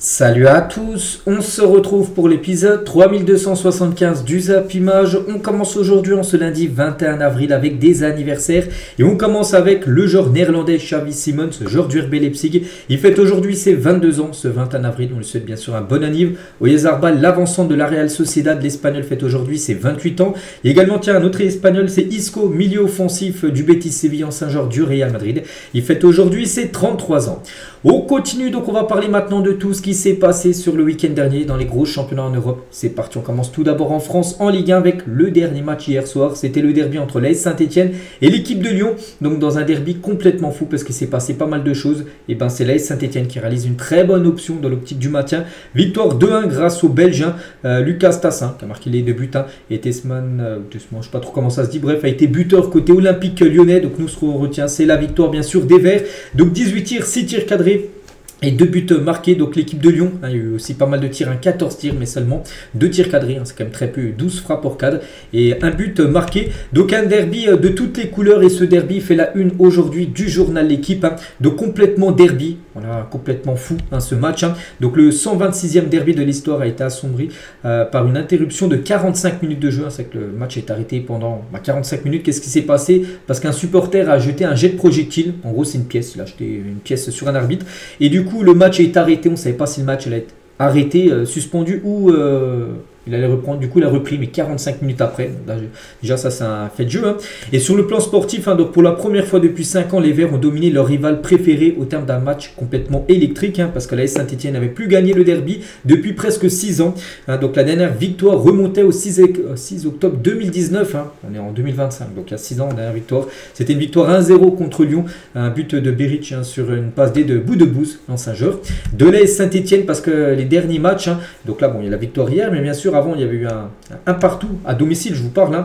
Salut à tous, on se retrouve pour l'épisode 3275 du Zap Image. On commence aujourd'hui en ce lundi 21 avril avec des anniversaires et on commence avec le joueur néerlandais Xavi Simons, joueur du RB Leipzig. Il fête aujourd'hui ses 22 ans ce 21 avril, on lui souhaite bien sûr un bon anniv. Oyarzabal, l'avancement de la Real Sociedad, l'Espagnol fête aujourd'hui ses 28 ans. Et également tiens un autre Espagnol, c'est Isco, milieu offensif du Betis Séville, ancien joueur du Real Madrid. Il fête aujourd'hui ses 33 ans. On continue, donc on va parler maintenant de tout ce qui s'est passé sur le week-end dernier dans les gros championnats en Europe. C'est parti, on commence tout d'abord en France en Ligue 1 avec le dernier match hier soir. C'était le derby entre l'AS Saint-Etienne et l'équipe de Lyon. Donc dans un derby complètement fou parce qu'il s'est passé pas mal de choses. Et ben c'est l'AS Saint-Etienne qui réalise une très bonne option dans l'optique du maintien. Victoire 2-1 grâce au Belge Lucas Tassin qui a marqué les deux buts. Et Tesman, je ne sais pas trop comment ça se dit, bref, a été buteur côté Olympique Lyonnais. Donc nous ce qu'on retient c'est la victoire bien sûr des Verts. Donc 18 tirs, 6 tirs cadrés. Et 2 buts marqués, donc l'équipe de Lyon, il y a eu aussi pas mal de tirs, 14 tirs mais seulement 2 tirs cadrés, c'est quand même très peu, 12 frappes hors cadre et un but marqué. Donc un derby de toutes les couleurs et ce derby fait la une aujourd'hui du journal L'équipe, donc complètement derby, voilà, complètement fou ce match. Donc le 126e derby de l'histoire a été assombri par une interruption de 45 minutes de jeu, c'est que le match est arrêté pendant 45 minutes. Qu'est-ce qui s'est passé? Parce qu'un supporter a jeté un jet de projectile, en gros c'est une pièce, il a jeté une pièce sur un arbitre et du coup le match est arrêté, on ne savait pas si le match allait être arrêté, suspendu ou il allait reprendre. Du coup il a repris mais 45 minutes après. Là, déjà ça c'est un fait de jeu. Et sur le plan sportif, donc pour la première fois depuis 5 ans les Verts ont dominé leur rival préféré au terme d'un match complètement électrique, parce que l'AS Saint-Etienne n'avait plus gagné le derby depuis presque 6 ans. Donc la dernière victoire remontait au 6 octobre 2019, on est en 2025 donc il y a 6 ans, la dernière victoire c'était une victoire 1-0 contre Lyon, un but de Beric sur une passe D de Boudebouz, l'ancien joueur de l'AS Saint-Etienne, parce que les derniers matchs, donc là bon il y a la victoire hier mais bien sûr avant il y avait eu un partout à domicile, je vous parle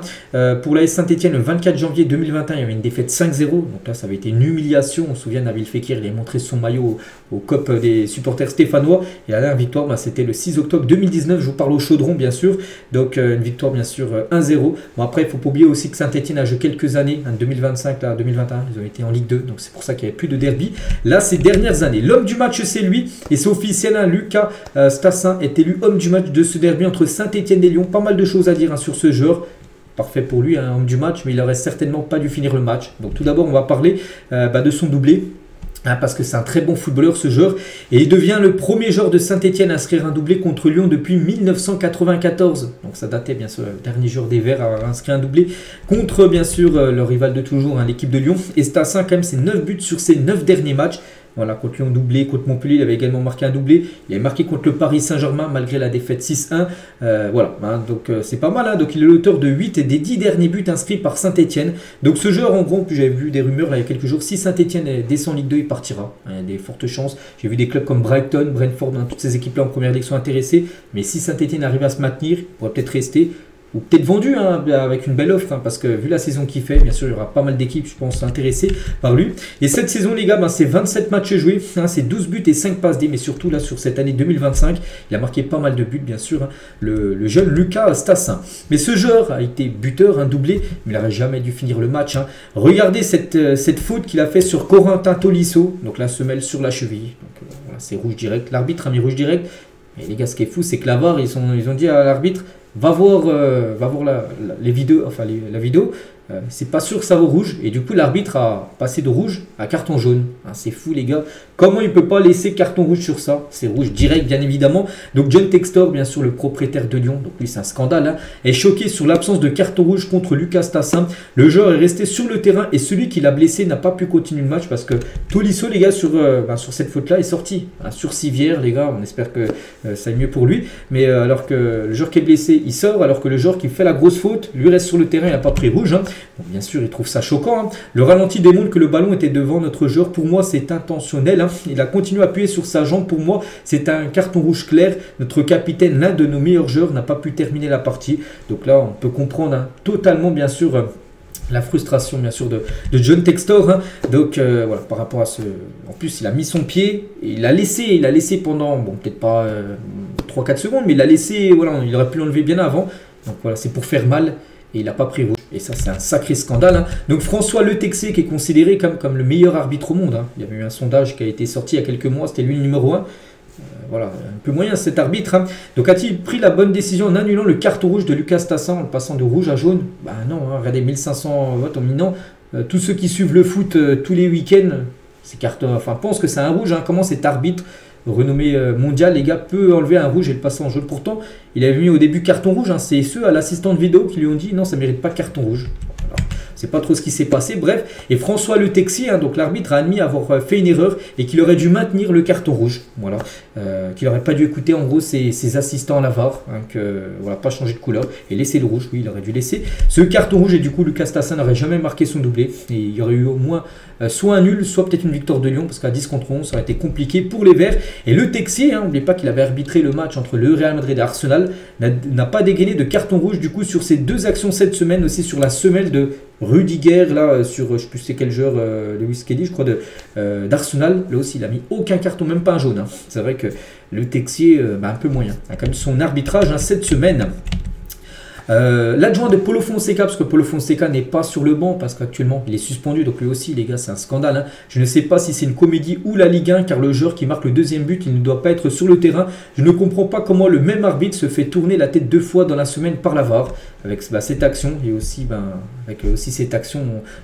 pour l'AS Saint-Etienne le 24 janvier 2021, il y avait une défaite 5-0, donc là ça avait été une humiliation. On se souvient Nabil Fekir, il a montré son maillot au COP des supporters stéphanois, et la dernière victoire c'était le 6 octobre 2019, je vous parle au Chaudron bien sûr, donc une victoire bien sûr 1-0. Bon après il ne faut pas oublier aussi que Saint-Etienne a joué quelques années, 2025, là 2021 ils ont été en Ligue 2, donc c'est pour ça qu'il n'y avait plus de derby là ces dernières années. L'homme du match c'est lui, et c'est officiel, Lucas Tassin est élu homme du match de ce derby entre Saint-Etienne et Lyon. Pas mal de choses à dire sur ce joueur. Parfait pour lui, homme du match, mais il n'aurait certainement pas dû finir le match. Donc tout d'abord, on va parler de son doublé. Parce que c'est un très bon footballeur ce joueur. Et il devient le premier joueur de Saint-Etienne à inscrire un doublé contre Lyon depuis 1994. Donc ça datait bien sûr, le dernier joueur des Verts à inscrire un doublé contre bien sûr leur rival de toujours, l'équipe de Lyon. Et Tassin quand même c'est 9 buts sur ses 9 derniers matchs. Voilà, contre Lyon doublé, contre Montpellier, il avait également marqué un doublé. Il avait marqué contre le Paris Saint-Germain malgré la défaite 6-1. Voilà, donc c'est pas mal. Donc il est l'auteur de 8 et des 10 derniers buts inscrits par Saint-Etienne. Donc ce joueur, en gros, puis j'avais vu des rumeurs là, il y a quelques jours, si Saint-Etienne descend en Ligue 2, il partira. Il y a des fortes chances. J'ai vu des clubs comme Brighton, Brentford, toutes ces équipes-là en première ligue sont intéressées. Mais si Saint-Etienne arrive à se maintenir, il pourrait peut-être rester. Ou peut-être vendu avec une belle offre, parce que vu la saison qu'il fait, bien sûr il y aura pas mal d'équipes je pense intéressées par lui. Et cette saison les gars, c'est 27 matchs joués, c'est 12 buts et 5 passes D, mais surtout là sur cette année 2025 il a marqué pas mal de buts bien sûr, le jeune Lucas Tassin. Mais ce joueur a été buteur, un doublé, mais il n'aurait jamais dû finir le match. Regardez cette faute qu'il a fait sur Corentin Tolisso, donc la semelle sur la cheville, donc voilà, c'est rouge direct, l'arbitre a mis rouge direct. Et les gars, ce qui est fou c'est que la VAR ils ont dit à l'arbitre va voir les vidéos, enfin la vidéo, c'est pas sûr que ça vaut rouge, et du coup l'arbitre a passé de rouge à carton jaune. C'est fou les gars, comment il peut pas laisser carton rouge sur ça? C'est rouge direct bien évidemment. Donc John Textor, bien sûr le propriétaire de Lyon, donc lui c'est un scandale, est choqué sur l'absence de carton rouge contre Lucas Tassin. Le joueur est resté sur le terrain et celui qui l'a blessé n'a pas pu continuer le match parce que Tolisso les gars sur cette faute là est sorti sur civière les gars. On espère que ça aille mieux pour lui, mais alors que le joueur qui est blessé il sort, alors que le joueur qui fait la grosse faute lui reste sur le terrain, il n'a pas pris rouge. Donc, bien sûr il trouve ça choquant. Le ralenti démontre que le ballon était devant notre joueur. Pour moi c'est intentionnel. Il a continué à appuyer sur sa jambe. Pour moi c'est un carton rouge clair. Notre capitaine, l'un de nos meilleurs joueurs, n'a pas pu terminer la partie. Donc là on peut comprendre totalement bien sûr la frustration bien sûr de John Textor. Donc voilà, par rapport à ce, en plus il a mis son pied et il a laissé pendant, bon peut-être pas 3-4 secondes, mais il a laissé, voilà, il aurait pu l'enlever bien avant. Donc voilà, c'est pour faire mal et il n'a pas pris rouge. Et ça c'est un sacré scandale. Donc François Le Texier qui est considéré comme le meilleur arbitre au monde. Il y avait eu un sondage qui a été sorti il y a quelques mois, c'était lui le numéro 1. voilà, un peu moyen cet arbitre. Hein. Donc a-t-il pris la bonne décision en annulant le carton rouge de Lucas Tassin en le passant de rouge à jaune? Bah non, hein, regardez, 1500 votes en minant. Tous ceux qui suivent le foot tous les week-ends, pensent que c'est un rouge. Hein. Comment cet arbitre renommé mondial, les gars, peut enlever un rouge et le passer en jaune? Pourtant, il avait mis au début carton rouge. Hein. C'est ceux à l'assistant de vidéo qui lui ont dit non, ça ne mérite pas de carton rouge. C'est pas trop ce qui s'est passé, bref. Et François Le Texier, hein, donc l'arbitre, a admis avoir fait une erreur et qu'il aurait dû maintenir le carton rouge. Voilà. Qu'il n'aurait pas dû écouter en gros ses assistants à la VAR, hein, voilà, pas changer de couleur et laisser le rouge. Oui, il aurait dû laisser ce carton rouge et du coup, Lucas Tassin n'aurait jamais marqué son doublé. Et il y aurait eu au moins soit un nul, soit peut-être une victoire de Lyon, parce qu'à 10 contre 11, ça aurait été compliqué pour les Verts. Et Le Texier, n'oubliez pas qu'il avait arbitré le match entre le Real Madrid et Arsenal, n'a pas dégainé de carton rouge du coup sur ces deux actions cette semaine, aussi sur la semelle de Rudiger, là, sur, je ne sais plus c'est quel joueur, Lewis Kelly, je crois, d'Arsenal. Là aussi, il n'a mis aucun carton, même pas un jaune. Hein. C'est vrai que Le Texier, un peu moyen. Hein, quand même son arbitrage hein, cette semaine. L'adjoint de Paulo Fonseca, parce que Paulo Fonseca n'est pas sur le banc, parce qu'actuellement il est suspendu, donc lui aussi les gars c'est un scandale. Hein. Je ne sais pas si c'est une comédie ou la Ligue 1, car le joueur qui marque le deuxième but, il ne doit pas être sur le terrain. Je ne comprends pas comment le même arbitre se fait tourner la tête 2 fois dans la semaine par la VAR, avec cette action, et aussi, avec aussi cette action,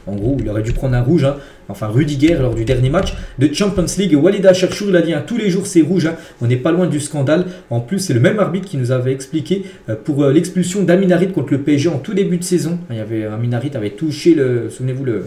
en gros, il aurait dû prendre un rouge, hein. Enfin Rudiger lors du dernier match de Champions League. Walid Cherchour, il a dit hein, tous les jours c'est rouge, hein. On n'est pas loin du scandale. En plus c'est le même arbitre qui nous avait expliqué pour l'expulsion d'Amin Harit contre le PSG en tout début de saison. Il y avait Amin Harit avait touché souvenez-vous le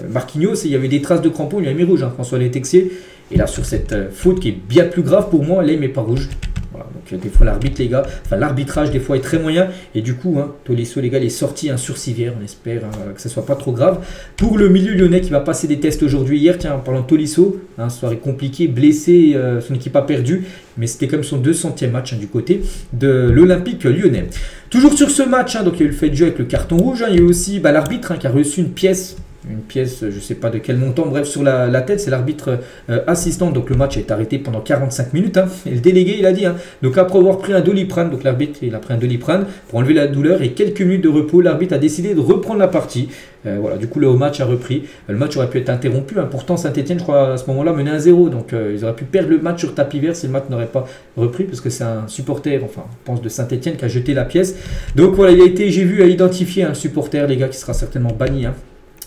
Marquinhos et il y avait des traces de crampons, il a mis rouge, hein, François Le Texier. Et là sur cette faute qui est bien plus grave pour moi, là il met pas rouge. Voilà, donc des fois l'arbitre les gars, l'arbitrage des fois est très moyen et du coup hein, Tolisso les gars il est sorti un surcivière, on espère hein, que ça soit pas trop grave pour le milieu lyonnais qui va passer des tests aujourd'hui. Hier tiens en parlant de Tolisso, hein, soirée compliquée, blessé, son équipe a perdu mais c'était comme son 200e match hein, du côté de l'Olympique lyonnais. Toujours sur ce match, hein, donc il y a eu le fait de jeu avec le carton rouge, hein, il y a eu aussi l'arbitre hein, qui a reçu une pièce, je ne sais pas de quel montant, bref, sur la tête, c'est l'arbitre assistant. Donc le match est arrêté pendant 45 minutes. Hein, et le délégué, il a dit, hein, donc après avoir pris un Doliprane, donc l'arbitre, il a pris un Doliprane pour enlever la douleur et quelques minutes de repos, l'arbitre a décidé de reprendre la partie. Voilà, du coup, le match a repris. Le match aurait pu être interrompu. Hein, pourtant, Saint-Etienne, je crois, à ce moment-là, menait 1-0. Donc, ils auraient pu perdre le match sur tapis vert si le match n'aurait pas repris, parce que c'est un supporter, enfin, je pense, de Saint-Etienne qui a jeté la pièce. Donc, voilà, il a été, j'ai vu, identifier un supporter, les gars, qui sera certainement banni. Hein.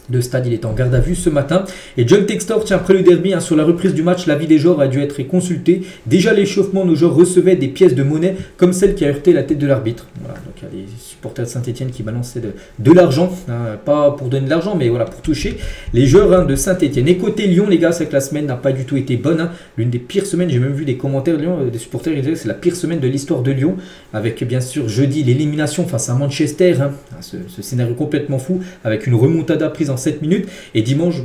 De stade, il est en garde à vue ce matin. Et John Textor, tiens, après le derby, hein, sur la reprise du match, l'avis des joueurs a dû être consulté. Déjà, l'échauffement, nos joueurs recevaient des pièces de monnaie comme celle qui a heurté la tête de l'arbitre. Voilà, donc il y a des supporters de Saint-Etienne qui balançaient de l'argent, hein, pas pour donner de l'argent, mais voilà, pour toucher les joueurs hein, de Saint-Etienne. Et côté Lyon, les gars, c'est que la semaine n'a pas du tout été bonne. Hein. L'une des pires semaines, j'ai même vu des commentaires de Lyon, des supporters, ils disaient que c'est la pire semaine de l'histoire de Lyon, avec bien sûr jeudi l'élimination face à Manchester, hein, ce scénario complètement fou, avec une remontada prise en 7 minutes et dimanche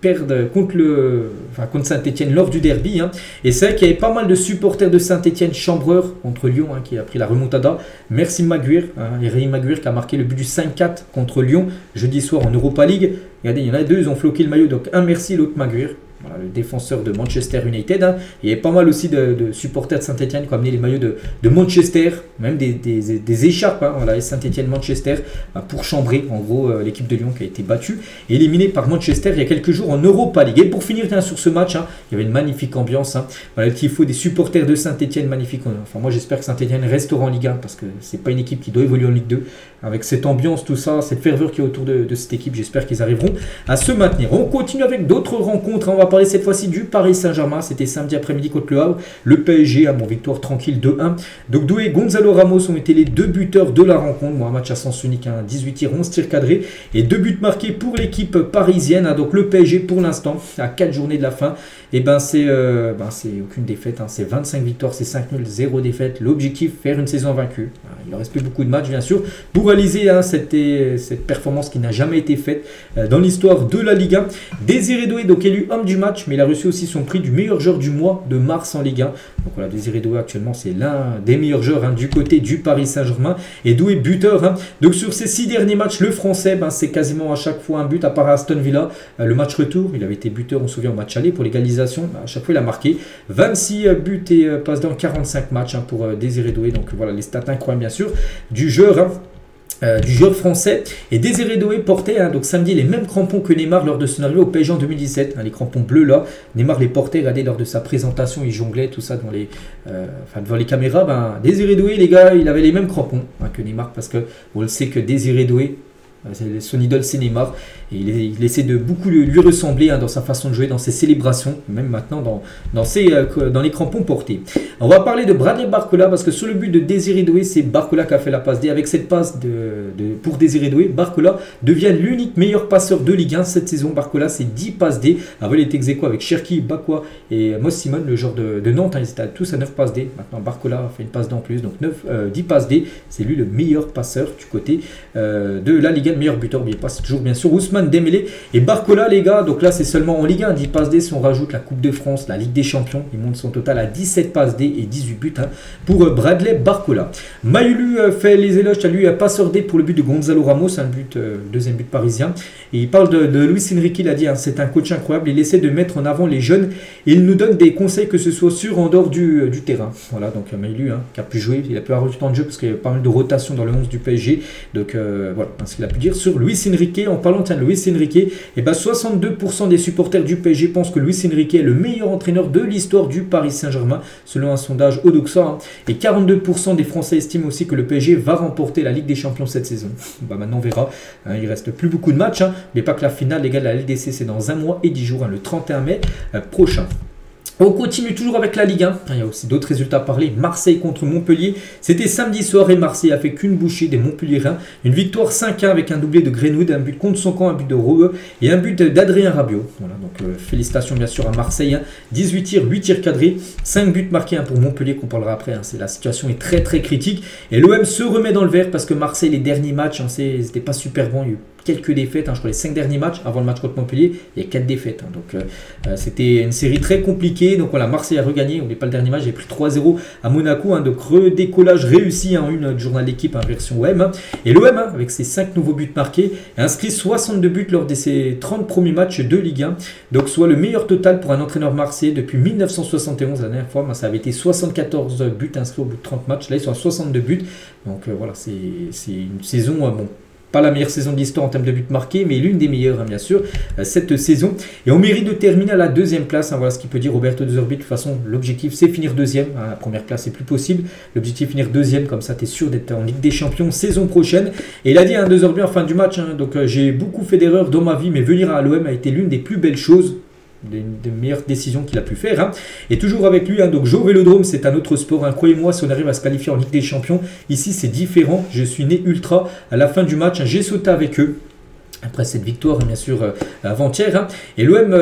perdre contre Saint-Etienne lors du derby hein. Et c'est vrai qu'il y avait pas mal de supporters de Saint-Etienne chambreur contre Lyon hein, qui a pris la remontada. Merci Maguire, hein, Rémi Maguire qui a marqué le but du 5-4 contre Lyon jeudi soir en Europa League. Regardez, il y en a deux, ils ont floqué le maillot, donc un merci l'autre Maguire. Voilà, le défenseur de Manchester United. Hein. Il y avait pas mal aussi de supporters de Saint-Etienne qui ont amené les maillots de Manchester, même des écharpes, hein, voilà, Saint-Etienne-Manchester, pour chambrer en gros l'équipe de Lyon qui a été battue, éliminée par Manchester il y a quelques jours en Europa League. Et pour finir hein, sur ce match, hein, il y avait une magnifique ambiance. Hein. Voilà, le tifo des supporters de Saint-Etienne, magnifique. Enfin, moi j'espère que Saint-Etienne restera en Ligue 1 parce que c'est pas une équipe qui doit évoluer en Ligue 2. Avec cette ambiance, tout ça, cette ferveur qui est autour de cette équipe, j'espère qu'ils arriveront à se maintenir. On continue avec d'autres rencontres. Hein. On va parler cette fois-ci du Paris Saint-Germain. C'était samedi après-midi contre le Havre. Le PSG a mon victoire tranquille 2-1. Donc Doué et Gonzalo Ramos ont été les deux buteurs de la rencontre. Bon, un match à sens unique, hein, 18 tirs, 11 tirs cadrés et 2 buts marqués pour l'équipe parisienne. Hein. Donc le PSG pour l'instant, à 4 journées de la fin, et c'est aucune défaite. Hein. C'est 25 victoires, c'est 5 nuls, 0 défaite. L'objectif, faire une saison vaincue. Il ne reste plus beaucoup de matchs bien sûr pour réaliser hein, cette performance qui n'a jamais été faite dans l'histoire de la Ligue 1. Désiré Doué, donc élu homme du match, mais il a reçu aussi son prix du meilleur joueur du mois de mars en Ligue 1. Donc voilà, Désiré Doué actuellement c'est l'un des meilleurs joueurs hein, du côté du Paris Saint-Germain. Et Doué buteur. Hein. Donc sur ces 6 derniers matchs, le français, c'est quasiment à chaque fois un but, à part Aston Villa. Le match retour, il avait été buteur, on se souvient, au match aller pour l'égalisation. À chaque fois il a marqué 26 buts et passe dans 45 matchs hein, pour Désiré Doué. Donc voilà les stats incroyables bien sûr du joueur. Hein. du joueur français. Et Désiré Doué portait donc samedi les mêmes crampons que Neymar lors de son arrivée au PSG en 2017. Les crampons bleus là, Neymar les portait, regardez lors de sa présentation, il jonglait tout ça devant les caméras. Désiré Doué, les gars, il avait les mêmes crampons que Neymar, parce que on le sait que Désiré Doué, son idole c'est Neymar, et il essaie de beaucoup lui ressembler dans sa façon de jouer, dans ses célébrations, même maintenant dans les crampons portés. On va parler de Bradley Barcola, parce que sur le but de Désiré Doué, c'est Barcola qui a fait la passe D. Avec cette passe pour Désiré Doué, Barcola devient l'unique meilleur passeur de Ligue 1 cette saison. Barcola, c'est 10 passes D. Avant, il était ex-aequo avec Cherki, Bakwa et Moss Simon, le joueur de Nantes. Ils étaient tous à 9 passes D. Maintenant, Barcola a fait une passe D en plus, donc 10 passes D. C'est lui le meilleur passeur du côté de la Ligue 1, le meilleur buteur. N'oubliez pas, c'est toujours bien sûr Ousmane Dembélé. Et Barcola, les gars, donc là, c'est seulement en Ligue 1, 10 passes D. Si on rajoute la Coupe de France, la Ligue des Champions, il monte son total à 17 passes D et 18 buts pour Bradley Barcola. Maïlu fait les éloges à lui, passeur D pour le but de Gonzalo Ramos, deuxième but parisien. Et il parle de Luis Enrique, il a dit, c'est un coach incroyable, il essaie de mettre en avant les jeunes et il nous donne des conseils, que ce soit sur ou en dehors du terrain. Voilà, donc Maïlu qui a pu jouer, il a pu avoir du temps de jeu parce qu'il y a pas mal de rotation dans le 11 du PSG. Donc voilà, ce qu'il a pu dire sur Luis Enrique. En parlant de Luis Enrique, 62% des supporters du PSG pensent que Luis Enrique est le meilleur entraîneur de l'histoire du Paris Saint-Germain, selon un sondage Odoxa. Et 42% des Français estiment aussi que le PSG va remporter la Ligue des Champions cette saison. Maintenant on verra, il reste plus beaucoup de matchs, mais pas que la finale, les gars, de la LDC c'est dans 1 mois et 10 jours, le 31 mai prochain. On continue toujours avec la Ligue 1. Il y a aussi d'autres résultats à parler. Marseille contre Montpellier. C'était samedi soir et Marseille a fait qu'une bouchée des Montpelliérains. Une victoire 5-1 avec un doublé de Greenwood, un but contre son camp, un but de Rowe et un but d'Adrien Rabiot. Voilà, donc félicitations bien sûr à Marseille. 18 tirs, 8 tirs cadrés, 5 buts marqués pour Montpellier qu'on parlera après. La situation est très très critique. Et l'OM se remet dans le vert parce que Marseille, les derniers matchs, c'était pas super bon. Il y a eu quelques défaites, je crois les 5 derniers matchs avant le match contre Montpellier, il y a 4 défaites. Donc c'était une série très compliquée. Donc voilà, Marseille a regagné, on n'est pas le dernier match, j'ai pris 3-0 à Monaco. Donc redécollage réussi en une du journal d'équipe version OM. Et l'OM, avec ses 5 nouveaux buts marqués, a inscrit 62 buts lors de ses 30 premiers matchs de Ligue 1. Donc soit le meilleur total pour un entraîneur marseillais depuis 1971. La dernière fois, ça avait été 74 buts inscrits au bout de 30 matchs. Là, ils sont à 62 buts. Donc voilà, c'est une saison, bon, pas la meilleure saison de l'histoire en termes de buts marqués, mais l'une des meilleures, bien sûr, cette saison. Et on mérite de terminer à la deuxième place. Voilà ce qu'il peut dire Roberto De Zerbi. De toute façon, l'objectif, c'est finir deuxième. La première place, c'est plus possible. L'objectif, finir deuxième. Comme ça, tu es sûr d'être en Ligue des Champions saison prochaine. Et il a dit De Zerbi en fin du match, donc j'ai beaucoup fait d'erreurs dans ma vie, mais venir à l'OM a été l'une des plus belles choses, des meilleures décisions qu'il a pu faire. Et toujours avec lui, donc Joe Vélodrome, c'est un autre sport. Croyez-moi, si on arrive à se qualifier en Ligue des Champions, ici c'est différent. Je suis né ultra. À la fin du match, j'ai sauté avec eux. Après cette victoire, bien sûr, avant-hier. Et l'OM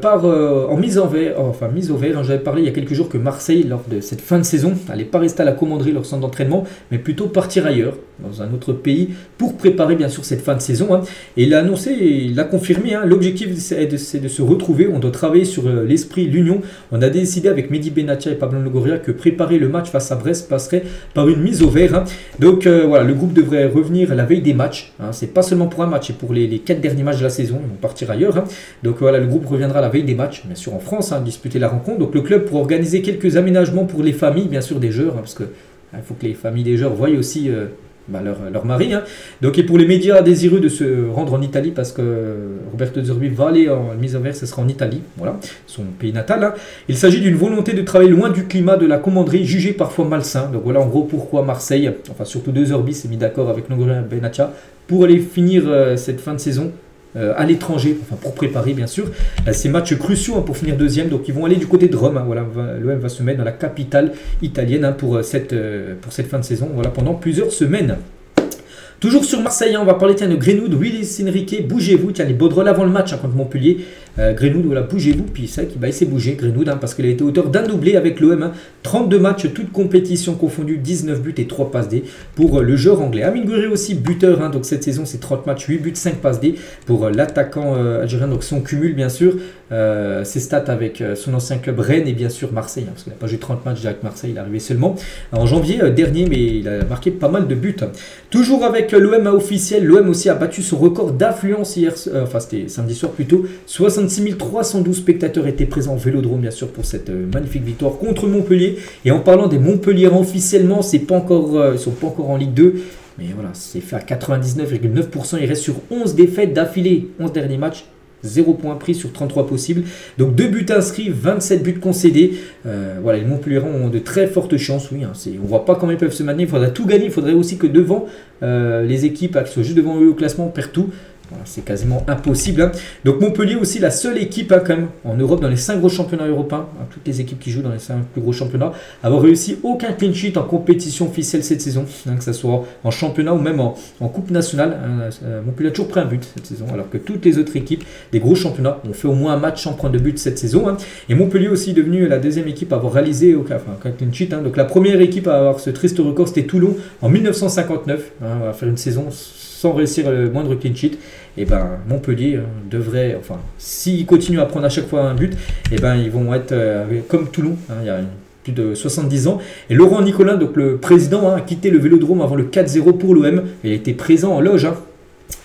part en mise au vert. J'avais parlé il y a quelques jours que Marseille, lors de cette fin de saison, n'allait pas rester à la commanderie, leur centre d'entraînement, mais plutôt partir ailleurs, dans un autre pays, pour préparer bien sûr cette fin de saison. Et il a annoncé, il a confirmé, l'objectif c'est de se retrouver. On doit travailler sur l'esprit, l'union. On a décidé avec Mehdi Benatia et Pablo Longoria que préparer le match face à Brest passerait par une mise au vert. Donc voilà, le groupe devrait revenir la veille des matchs. C'est pas seulement pour un match, c'est pour les 4 derniers matchs de la saison, ils vont partir ailleurs. Donc voilà, le groupe reviendra la veille des matchs, bien sûr en France, disputer la rencontre. Donc le club pourra organiser quelques aménagements pour les familles, bien sûr des joueurs, parce que il faut que les familles des joueurs voient aussi leur mari. Donc et pour les médias désireux de se rendre en Italie, parce que Roberto De Zerbi va aller en mise en vert, ce sera en Italie, voilà, son pays natal. Il s'agit d'une volonté de travailler loin du climat de la commanderie, jugé parfois malsain. Donc voilà en gros pourquoi Marseille, enfin surtout De Zerbi s'est mis d'accord avec Longoria et Benatia pour aller finir cette fin de saison à l'étranger, enfin pour préparer bien sûr ces matchs cruciaux pour finir deuxième. Donc ils vont aller du côté de Rome. Voilà, l'OM va se mettre dans la capitale italienne pour cette fin de saison. Voilà, pendant plusieurs semaines. Toujours sur Marseille, on va parler de Greenwood, Luis Enrique, bougez-vous. Tiens, les Baudrolles avant le match contre Montpellier. Greenwood, voilà, bougez-vous. Puis c'est vrai qu'il essayer de bouger, Greenwood, parce qu'il a été auteur d'un doublé avec l'OM. 32 matchs, toutes compétitions confondues, 19 buts et 3 passes D pour le joueur anglais. Amine Gouiri aussi, buteur. Donc cette saison, c'est 30 matchs, 8 buts, 5 passes D pour l'attaquant algérien. Donc son cumul, bien sûr, ses stats avec son ancien club Rennes et bien sûr Marseille. Parce qu'il n'a pas joué 30 matchs avec Marseille, il est arrivé seulement en janvier dernier, mais il a marqué pas mal de buts. Toujours avec l'OM officiel, l'OM aussi a battu son record d'affluence hier, enfin c'était samedi soir plutôt. 66 312 spectateurs étaient présents au Vélodrome, bien sûr, pour cette magnifique victoire contre Montpellier. Et en parlant des Montpelliérains officiellement, c'est pas encore, ils ne sont pas encore en Ligue 2. Mais voilà, c'est fait à 99,9%. Il reste sur 11 défaites d'affilée. 11 derniers matchs. 0 points pris sur 33 possibles. Donc 2 buts inscrits, 27 buts concédés. Voilà, les Montpellierans ont de très fortes chances. Oui, hein, on ne voit pas comment ils peuvent se maintenir. Il faudrait tout gagner. Il faudrait aussi que devant les équipes qui sont juste devant eux au classement perdent tout. Voilà, c'est quasiment impossible. Hein. Donc Montpellier aussi la seule équipe quand même en Europe dans les 5 gros championnats européens, hein, toutes les équipes qui jouent dans les 5 plus gros championnats, avoir réussi aucun clean sheet en compétition officielle cette saison, hein, que ce soit en championnat ou même en coupe nationale. Hein, Montpellier a toujours pris un but cette saison, alors que toutes les autres équipes des gros championnats ont fait au moins un match sans prendre de but cette saison. Hein. Et Montpellier aussi est devenu la deuxième équipe à avoir réalisé aucun clean sheet. Hein. Donc la première équipe à avoir ce triste record, c'était Toulon en 1959, hein, à faire une saison sans réussir le moindre clean sheet. Et ben Montpellier devrait, enfin, s'ils continuent à prendre à chaque fois un but, et ben ils vont être comme Toulon, hein, il y a plus de 70 ans. Et Laurent Nicolin, donc le président, hein, a quitté le Vélodrome avant le 4-0 pour l'OM. Il était présent en loge. Hein.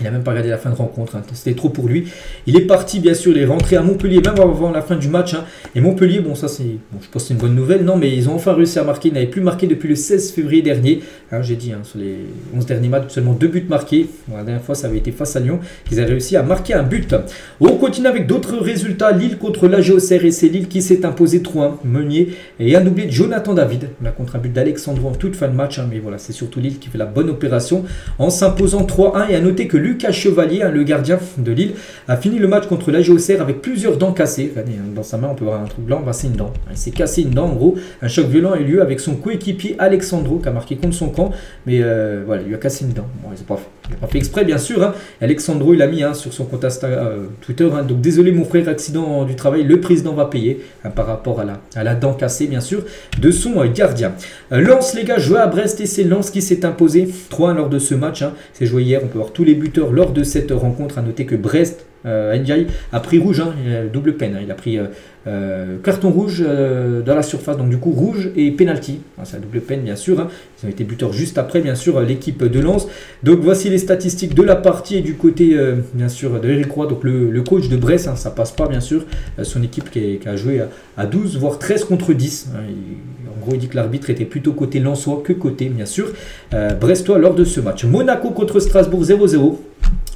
Il n'a même pas regardé la fin de rencontre, hein. C'était trop pour lui. Il est parti, bien sûr, il est rentré à Montpellier, même avant la fin du match. Hein. Et Montpellier, bon, ça c'est, bon, je pense que c'est une bonne nouvelle, non, mais ils ont enfin réussi à marquer. Ils n'avaient plus marqué depuis le 16 février dernier. Hein, j'ai dit, hein, sur les 11 derniers matchs, seulement 2 buts marqués. Bon, la dernière fois, ça avait été face à Lyon, qu'ils avaient réussi à marquer un but. On continue avec d'autres résultats. Lille contre l'AG Auxerre, et c'est Lille qui s'est imposé 3-1. Meunier et un doublé de Jonathan David. Là, contre un but d'Alexandro en toute fin de match. Hein, mais voilà, c'est surtout Lille qui fait la bonne opération en s'imposant 3-1. Et à noter que Lucas Chevalier, le gardien de Lille, a fini le match contre l'AG Auxerre avec plusieurs dents cassées. Regardez, dans sa main, on peut voir un truc blanc, bah, c'est une dent. Il s'est cassé une dent, en gros. Un choc violent a eu lieu avec son coéquipier Alexandro, qui a marqué contre son camp. Mais voilà, il lui a cassé une dent. Bon, il n'a pas fait exprès, bien sûr. Hein. Alexandro, il a mis sur son compte Twitter. Hein. Donc, désolé, mon frère, accident du travail. Le président va payer par rapport à la dent cassée, bien sûr, de son gardien. Lens, les gars, jouait à Brest et c'est Lens qui s'est imposé 3-1 lors de ce match. Hein. C'est joué hier. On peut voir tous les buteurs lors de cette rencontre. À noter que Brest, Ndiaye a pris rouge, hein, double peine. Hein, il a pris carton rouge dans la surface, donc du coup rouge et penalty. Hein, c'est la double peine, bien sûr. Hein. Ils ont été buteurs juste après, bien sûr, l'équipe de Lens. Donc voici les statistiques de la partie et du côté, bien sûr, de Eric Roy, donc le coach de Brest. Hein, ça passe pas, bien sûr. Son équipe qui a joué à 12, voire 13 contre 10. Hein, en gros, il dit que l'arbitre était plutôt côté lensois que côté, bien sûr, brestois lors de ce match. Monaco contre Strasbourg 0-0.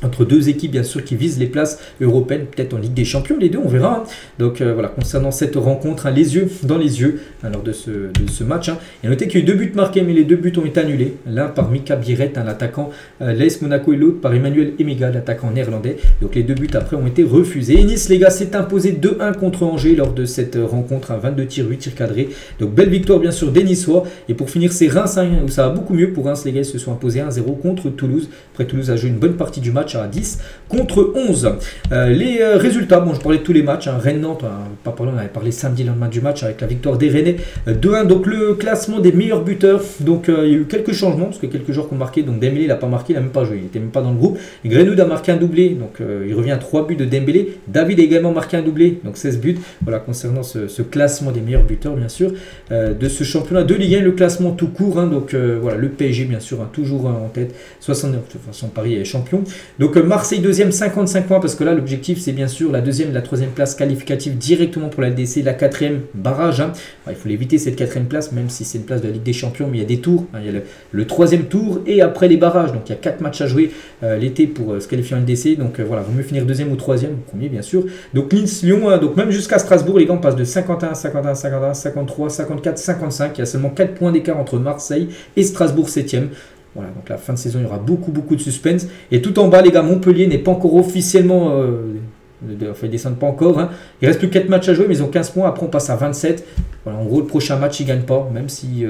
Entre deux équipes, bien sûr, qui visent les places européennes, peut-être en Ligue des Champions, les deux, on verra. Hein. Donc voilà, concernant cette rencontre, hein, les yeux dans les yeux, hein, lors de ce match. Hein. Et notez qu'il y a eu 2 buts marqués, mais les 2 buts ont été annulés. L'un par Mika Biret, hein, l'attaquant l'AS Monaco, et l'autre par Emmanuel Emega, l'attaquant néerlandais. Donc les 2 buts après ont été refusés. Et Nice, les gars, s'est imposé 2-1 contre Angers lors de cette rencontre. Hein, 22 tirs, 8 tirs cadrés. Donc belle victoire, bien sûr, des Niçois. Et pour finir, c'est Reims, hein, où ça va beaucoup mieux pour Reims, les gars. Ils se sont imposés 1-0 contre Toulouse. Après, Toulouse a joué une bonne partie du match à 10 contre 11. Les résultats, bon, je parlais de tous les matchs. Hein. Rennes-Nantes, pas parlé, on avait parlé samedi lendemain du match avec la victoire des Rennais 2-1. Donc le classement des meilleurs buteurs. Donc il y a eu quelques changements parce que quelques joueurs qui ont marqué. Donc Dembélé, il n'a pas marqué, il n'a même pas joué, il n'était même pas dans le groupe. Et Greenwood a marqué un doublé, donc il revient à 3 buts de Dembélé. David a également marqué un doublé, donc 16 buts. Voilà, concernant ce classement des meilleurs buteurs, bien sûr, de ce championnat de Ligue 1, le classement tout court. Hein. Donc voilà, le PSG, bien sûr, hein, toujours en tête, 69. De toute façon, Paris est champion. Donc Marseille deuxième, 55 points, parce que là l'objectif c'est bien sûr la deuxième et la troisième place qualificative directement pour la LDC, la quatrième barrage. Hein. Il faut l'éviter cette quatrième place, même si c'est une place de la Ligue des Champions, mais il y a des tours. Hein. Il y a le troisième tour et après les barrages. Donc il y a 4 matchs à jouer l'été pour se qualifier en LDC. Donc voilà, vaut mieux finir deuxième ou troisième, premier bien sûr. Donc Nice, Lyon, donc même jusqu'à Strasbourg, les gars, on passe de 51, 51, 51, 53, 54, 55. Il y a seulement 4 points d'écart entre Marseille et Strasbourg 7e. Voilà, donc la fin de saison, il y aura beaucoup de suspense. Et tout en bas, les gars, Montpellier n'est pas encore officiellement... enfin, ils ne descendent pas encore. Hein. Il reste plus que 4 matchs à jouer, mais ils ont 15 points. Après, on passe à 27. Voilà, en gros, le prochain match, ils ne gagnent pas. Même si...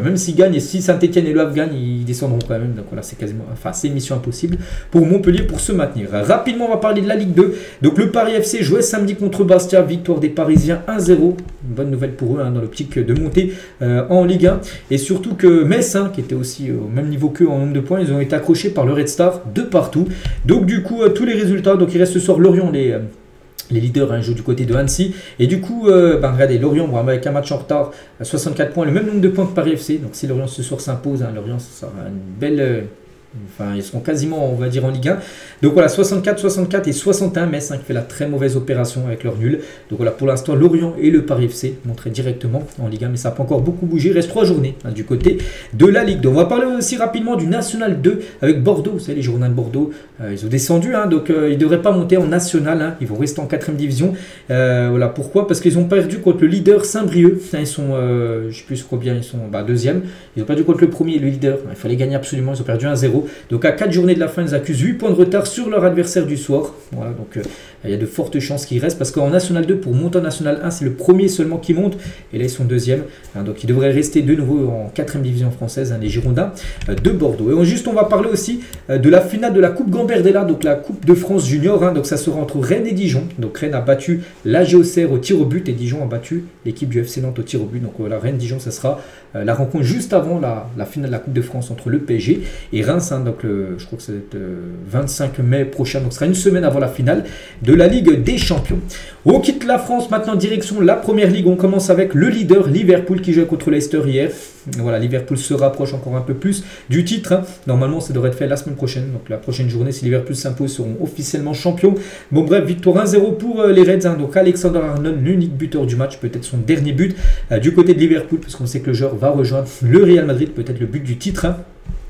même s'ils gagnent, et si Saint-Etienne et Le Havre gagnent, ils descendront quand même. Donc voilà, c'est quasiment... Enfin, c'est une mission impossible pour Montpellier pour se maintenir. Rapidement, on va parler de la Ligue 2. Donc le Paris FC jouait samedi contre Bastia. Victoire des Parisiens 1-0. Une bonne nouvelle pour eux, hein, dans l'optique de monter en Ligue 1. Et surtout que Metz, hein, qui était aussi au même niveau qu'eux en nombre de points, ils ont été accrochés par le Red Star de partout. Donc du coup, tous les résultats. Donc il reste ce soir Lorient, les leaders, hein, jouent du côté de Annecy. Et du coup, regardez, Lorient, bon, avec un match en retard, 64 points, le même nombre de points que Paris FC. Donc si Lorient ce soir s'impose, hein, Lorient, ça sera une Enfin, ils seront quasiment, on va dire, en Ligue 1. Donc voilà, 64, 64 et 61. Metz qui fait la très mauvaise opération avec leur nul. Donc voilà, pour l'instant, Lorient et le Paris FC montrés directement en Ligue 1. Mais ça peut encore beaucoup bouger. Il reste 3 journées du côté de la Ligue 2. On va parler aussi rapidement du National 2 avec Bordeaux. Vous savez, les Girondins de Bordeaux, ils ont descendu. Donc ils ne devraient pas monter en National. Ils vont rester en 4e division. Voilà, pourquoi? Parce qu'ils ont perdu contre le leader Saint-Brieuc. Ils sont, je ne sais plus combien, ils sont 2e. Ils ont perdu contre le premier, le leader. Il fallait gagner absolument. Ils ont perdu 1-0. Donc à 4 journées de la fin, ils accusent 8 points de retard sur leur adversaire du soir. Voilà, donc il y a de fortes chances qu'ils restent parce qu'en National 2, pour monter en National 1, c'est le premier seulement qui monte. Et là, ils sont 2e. Donc ils devraient rester de nouveau en 4e division française, les Girondins de Bordeaux. Et on va parler aussi de la finale de la Coupe Gambardella, donc la Coupe de France Junior. Donc ça sera entre Rennes et Dijon. Donc Rennes a battu la GOCR au tir au but et Dijon a battu l'équipe du FC Nantes au tir au but. Donc voilà, Rennes-Dijon, ça sera la rencontre juste avant la finale de la Coupe de France entre le PSG et Reims. Donc je crois que c'est le 25 mai prochain, donc ce sera une semaine avant la finale de la Ligue des Champions. On quitte la France maintenant, direction la Première Ligue. On commence avec le leader Liverpool qui jouait contre Leicester hier. Voilà, Liverpool se rapproche encore un peu plus du titre. Normalement, ça devrait être fait la semaine prochaine. Donc la prochaine journée, si Liverpool s'impose, seront officiellement champions. Bon bref, victoire 1-0 pour les Reds. Donc Alexander-Arnold, l'unique buteur du match, peut-être son dernier but du côté de Liverpool, parce qu'on sait que le joueur va rejoindre le Real Madrid, peut-être le but du titre.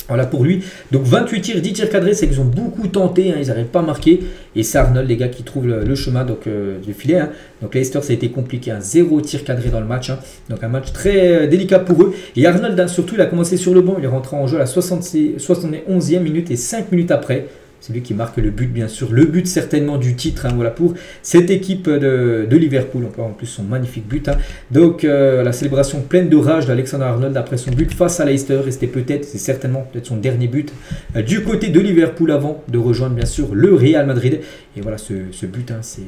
Voilà pour lui. Donc 28 tirs, 10 tirs cadrés, c'est qu'ils ont beaucoup tenté, ils n'arrivent pas à marquer. Et c'est Arnold, les gars, qui trouvent le chemin du filet. Donc Leicester, ça a été compliqué, 0 tir cadré dans le match. Donc un match très délicat pour eux. Et Arnold, surtout, il a commencé sur le banc, il est rentré en jeu à la 71e minute et 5 minutes après. C'est lui qui marque le but, bien sûr. Le but certainement du titre. Voilà pour cette équipe de Liverpool. On peut avoir en plus son magnifique but. Donc la célébration pleine de rage d'Alexander Arnold après son but face à Leicester. Et c'est certainement peut-être son dernier but du côté de Liverpool avant de rejoindre bien sûr le Real Madrid. Et voilà, ce but, c'est...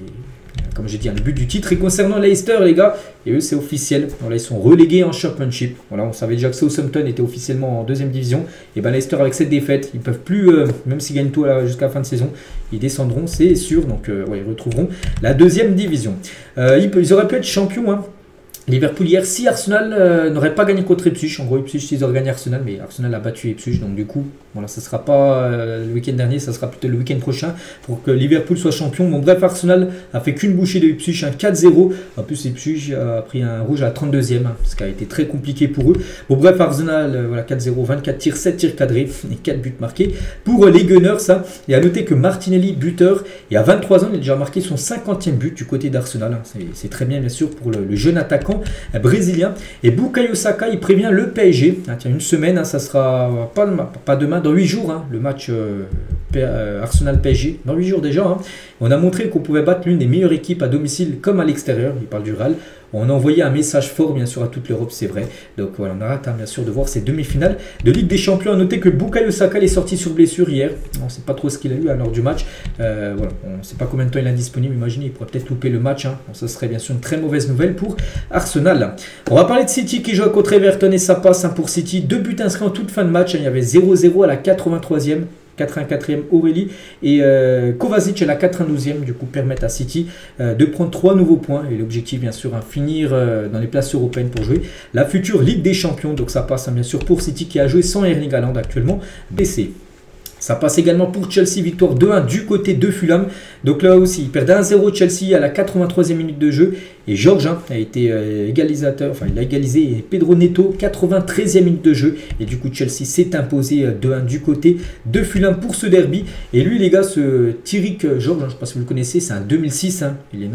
Comme j'ai dit, le but du titre. Et concernant Leicester, les gars, et eux, c'est officiel. Voilà, ils sont relégués en Championship. Voilà, on savait déjà que Southampton était officiellement en 2e division. Et bien Leicester, avec cette défaite, ils ne peuvent plus, même s'ils gagnent tout jusqu'à la fin de saison, ils descendront, c'est sûr. Donc, ouais, ils retrouveront la 2e division. Ils auraient pu être champions, Liverpool hier, si Arsenal n'aurait pas gagné contre Ipswich, en gros Ipswich ils auraient gagné Arsenal, mais Arsenal a battu Ipswich, donc du coup, voilà, ça ne sera pas le week-end dernier, ça sera plutôt le week-end prochain pour que Liverpool soit champion. Bon bref, Arsenal a fait qu'une bouchée de Ipswich, 4-0, en plus Ipswich a pris un rouge à la 32e, ce qui a été très compliqué pour eux. Bon bref, Arsenal, voilà, 4-0, 24 tirs, 7 tirs cadrés et 4 buts marqués pour les Gunners. Et à noter que Martinelli, buteur, et à 23 ans, il a déjà marqué son 50e but du côté d'Arsenal. C'est très bien sûr pour le jeune attaquant brésilien. Et Bukayo Saka, il prévient le PSG. Tiens, une semaine, ça sera pas demain, dans 8 jours, le match Arsenal-PSG. Dans 8 jours déjà. On a montré qu'on pouvait battre l'une des meilleures équipes à domicile comme à l'extérieur. Il parle du RAL. On a envoyé un message fort, bien sûr, à toute l'Europe, c'est vrai. Donc voilà, on a hâte, bien sûr, de voir ces demi-finales de Ligue des Champions. À noter que Bukayo Saka est sorti sur blessure hier. On ne sait pas trop ce qu'il a eu lors du match. Voilà, on ne sait pas combien de temps il est indisponible. Imaginez, il pourrait peut-être louper le match. Bon, ça serait bien sûr une très mauvaise nouvelle pour Arsenal. On va parler de City qui joue contre Everton et ça passe pour City. 2 buts inscrits en toute fin de match. Il y avait 0-0 à la 83e. 84e Aurélie et Kovacic à la 92e du coup permettent à City de prendre 3 nouveaux points et l'objectif bien sûr finir dans les places européennes pour jouer la future Ligue des Champions. Donc ça passe bien sûr pour City qui a joué sans Erling Haaland actuellement blessé. Ça passe également pour Chelsea, victoire 2-1 du côté de Fulham. Donc là aussi, il perd 1-0 Chelsea à la 83e minute de jeu. Et Georges a été égalisateur, enfin il a égalisé et Pedro Neto, 93e minute de jeu. Et du coup Chelsea s'est imposé 2-1 du côté de Fulham pour ce derby. Et lui les gars, ce Thierry Georges, je ne sais pas si vous le connaissez, c'est un 2006. Il